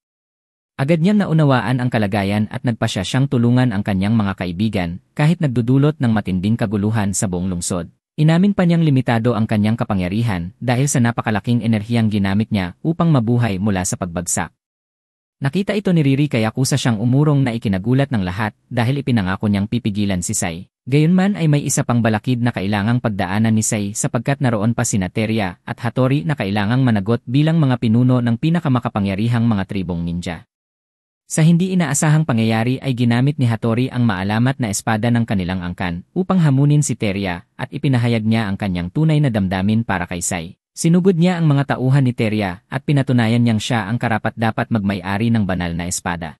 Agad niyang naunawaan ang kalagayan at nagpasya siyang tulungan ang kanyang mga kaibigan kahit nagdudulot ng matinding kaguluhan sa buong lungsod. Inamin pa niyang limitado ang kanyang kapangyarihan dahil sa napakalaking enerhiyang ginamit niya upang mabuhay mula sa pagbagsak. Nakita ito ni Riri kaya kusa siyang umurong na ikinagulat ng lahat dahil ipinangako niyang pipigilan si Sai. Gayunman ay may isa pang balakid na kailangang pagdaanan ni Sai sapagkat naroon pa sina Teria at Hattori na kailangang managot bilang mga pinuno ng pinakamakapangyarihang mga tribong ninja. Sa hindi inaasahang pangyayari ay ginamit ni Hattori ang maalamat na espada ng kanilang angkan upang hamunin si Teria at ipinahayag niya ang kanyang tunay na damdamin para kay Sai. Sinugod niya ang mga tauhan ni Teria at pinatunayan niyang siya ang karapat-dapat magmay-ari ng banal na espada.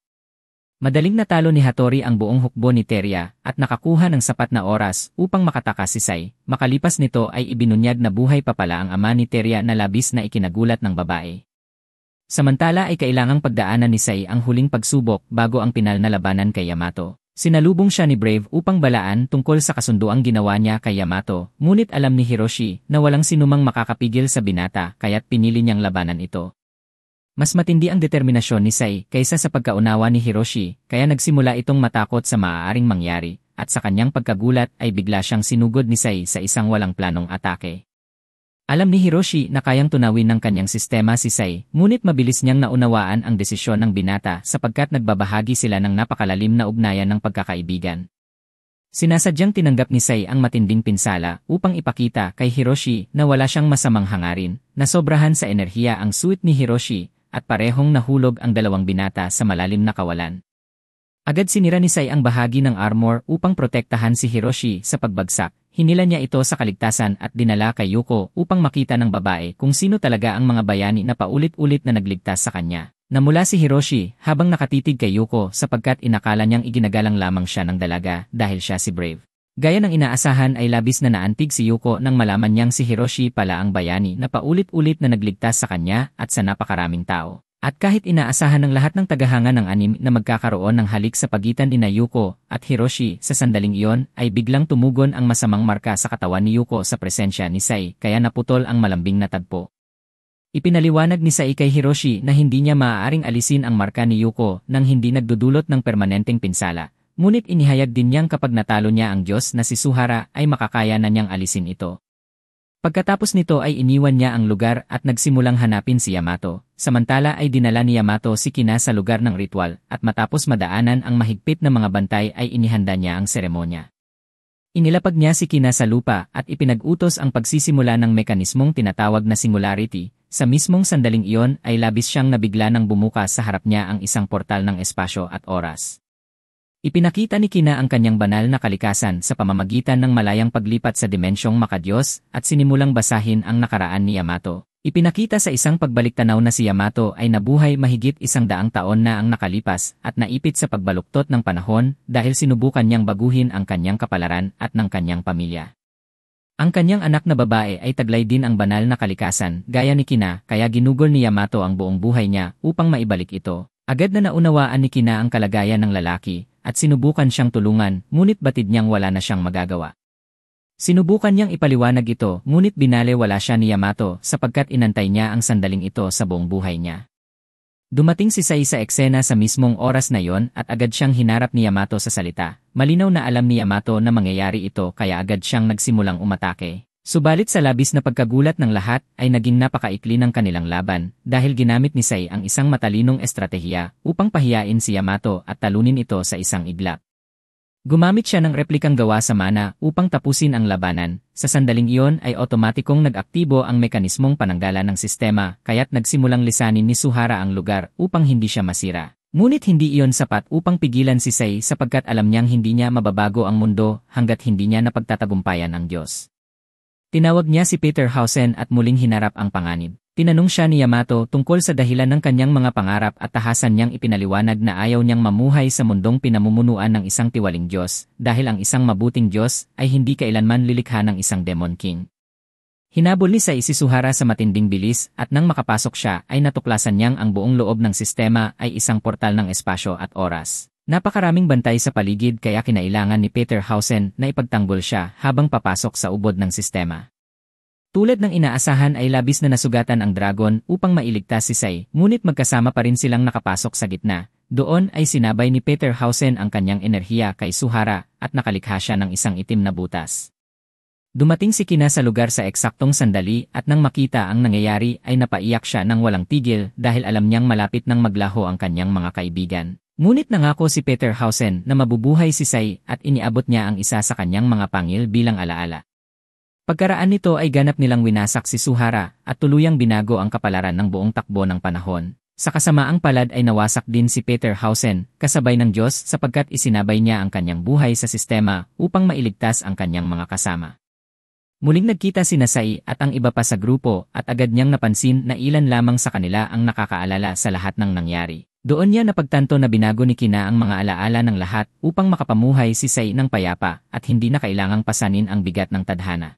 Madaling natalo ni Hattori ang buong hukbo ni Teria at nakakuha ng sapat na oras upang makatakas si Sai. Makalipas nito ay ibinunyag na buhay pa pala ang ama ni Teria na labis na ikinagulat ng babae. Samantala ay kailangang pagdaanan ni Sai ang huling pagsubok bago ang pinal na labanan kay Yamato. Sinalubong siya ni Brave upang balaan tungkol sa kasunduang ginawa niya kay Yamato, ngunit alam ni Hiroshi na walang sinumang makakapigil sa binata kaya't pinili niyang labanan ito. Mas matindi ang determinasyon ni Sai kaysa sa pagkaunawa ni Hiroshi, kaya nagsimula itong matakot sa maaaring mangyari, at sa kanyang pagkagulat ay bigla siyang sinugod ni Sai sa isang walang planong atake. Alam ni Hiroshi na kayang tunawin ng kanyang sistema si Sai, ngunit mabilis niyang naunawaan ang desisyon ng binata sapagkat nagbabahagi sila ng napakalalim na ugnayan ng pagkakaibigan. Sinasadyang tinanggap ni Sai ang matinding pinsala upang ipakita kay Hiroshi na wala siyang masamang hangarin, na sobrahan sa enerhiya ang suit ni Hiroshi, at parehong nahulog ang dalawang binata sa malalim na kawalan. Agad sinira ni Sai ang bahagi ng armor upang protektahan si Hiroshi sa pagbagsak. Hinila niya ito sa kaligtasan at dinala kay Yuko upang makita ng babae kung sino talaga ang mga bayani na paulit-ulit na nagligtas sa kanya. Namula si Hiroshi habang nakatitig kay Yuko sapagkat inakala niyang iginagalang lamang siya ng dalaga dahil siya si Brave. Gaya ng inaasahan ay labis na naantig si Yuko nang malaman niyang si Hiroshi pala ang bayani na paulit-ulit na nagligtas sa kanya at sa napakaraming tao. At kahit inaasahan ng lahat ng tagahanga ng anime na magkakaroon ng halik sa pagitan ni Yuko at Hiroshi sa sandaling iyon, ay biglang tumugon ang masamang marka sa katawan ni Yuko sa presensya ni Sai kaya naputol ang malambing na tagpo. Ipinaliwanag ni Sai kay Hiroshi na hindi niya maaaring alisin ang marka ni Yuko nang hindi nagdudulot ng permanenteng pinsala, ngunit inihayag din niyang kapag natalo niya ang Diyos na si Suhara ay makakaya na niyang alisin ito. Pagkatapos nito ay iniwan niya ang lugar at nagsimulang hanapin si Yamato. Samantala ay dinala ni Yamato si Kina sa lugar ng ritual at matapos madaanan ang mahigpit na mga bantay ay inihanda niya ang seremonya. Inilapag niya si Kina sa lupa at ipinag-utos ang pagsisimula ng mekanismong tinatawag na singularity. Sa mismong sandaling iyon ay labis siyang nabigla nang bumukas sa harap niya ang isang portal ng espasyo at oras. Ipinakita ni Kina ang kanyang banal na kalikasan sa pamamagitan ng malayang paglipat sa dimensyong makadiyos at sinimulang basahin ang nakaraan ni Yamato. Ipinakita sa isang pagbaliktanaw na si Yamato ay nabuhay mahigit 100 taon na ang nakalipas at naipit sa pagbaluktot ng panahon dahil sinubukan niyang baguhin ang kanyang kapalaran at ng kanyang pamilya. Ang kanyang anak na babae ay taglay din ang banal na kalikasan gaya ni Kina kaya ginugol ni Yamato ang buong buhay niya upang maibalik ito. Agad na naunawaan ni Kina ang kalagayan ng lalaki at sinubukan siyang tulungan ngunit batid niyang wala na siyang magagawa. Sinubukan niyang ipaliwanag ito ngunit binalewala siya ni Yamato sapagkat inantay niya ang sandaling ito sa buong buhay niya. Dumating si Sai sa eksena sa mismong oras na yon at agad siyang hinarap ni Yamato sa salita. Malinaw na alam ni Yamato na mangyayari ito kaya agad siyang nagsimulang umatake. Subalit sa labis na pagkagulat ng lahat ay naging napakaikli ng kanilang laban dahil ginamit ni Sai ang isang matalinong estratehiya upang pahiyain si Yamato at talunin ito sa isang iglap. Gumamit siya ng replikang gawa sa mana upang tapusin ang labanan. Sa sandaling iyon ay otomatikong nag-aktibo ang mekanismong pananggalan ng sistema kaya't nagsimulang lisanin ni Suhara ang lugar upang hindi siya masira. Ngunit hindi iyon sapat upang pigilan si Sai sapagkat alam niyang hindi niya mababago ang mundo hanggat hindi niya napagtatagumpayan ang Diyos. Tinawag niya si Peterhausen at muling hinarap ang panganib. Tinanong siya ni Yamato tungkol sa dahilan ng kanyang mga pangarap at tahasan niyang ipinaliwanag na ayaw niyang mamuhay sa mundong pinamumunuan ng isang tiwaling Diyos dahil ang isang mabuting Diyos ay hindi kailanman lilikha ng isang Demon King. Hinabol ni Sai si Suhara sa matinding bilis at nang makapasok siya ay natuklasan niyang ang buong loob ng sistema ay isang portal ng espasyo at oras. Napakaraming bantay sa paligid kaya kinailangan ni Peterhausen na ipagtanggol siya habang papasok sa ubod ng sistema. Tulad ng inaasahan ay labis na nasugatan ang dragon upang mailigtas si Sai, ngunit magkasama pa rin silang nakapasok sa gitna. Doon ay sinabay ni Peterhausen ang kanyang enerhiya kay Suhara at nakalikha siya ng isang itim na butas. Dumating si Kina sa lugar sa eksaktong sandali at nang makita ang nangyayari ay napaiyak siya ng walang tigil dahil alam niyang malapit nang maglaho ang kanyang mga kaibigan. Ngunit nangako si Peterhausen na mabubuhay si Sai at iniabot niya ang isa sa kanyang mga pangil bilang alaala. Pagkaraan nito ay ganap nilang winasak si Suhara at tuluyang binago ang kapalaran ng buong takbo ng panahon. Sa kasamaang palad ay nawasak din si Peterhausen kasabay ng Diyos sapagkat isinabay niya ang kanyang buhay sa sistema upang mailigtas ang kanyang mga kasama. Muling nagkita si Sai at ang iba pa sa grupo at agad niyang napansin na ilan lamang sa kanila ang nakakaalala sa lahat ng nangyari. Doon niya napagtanto na binago ni Kina ang mga alaala ng lahat upang makapamuhay si Sai ng payapa at hindi na kailangang pasanin ang bigat ng tadhana.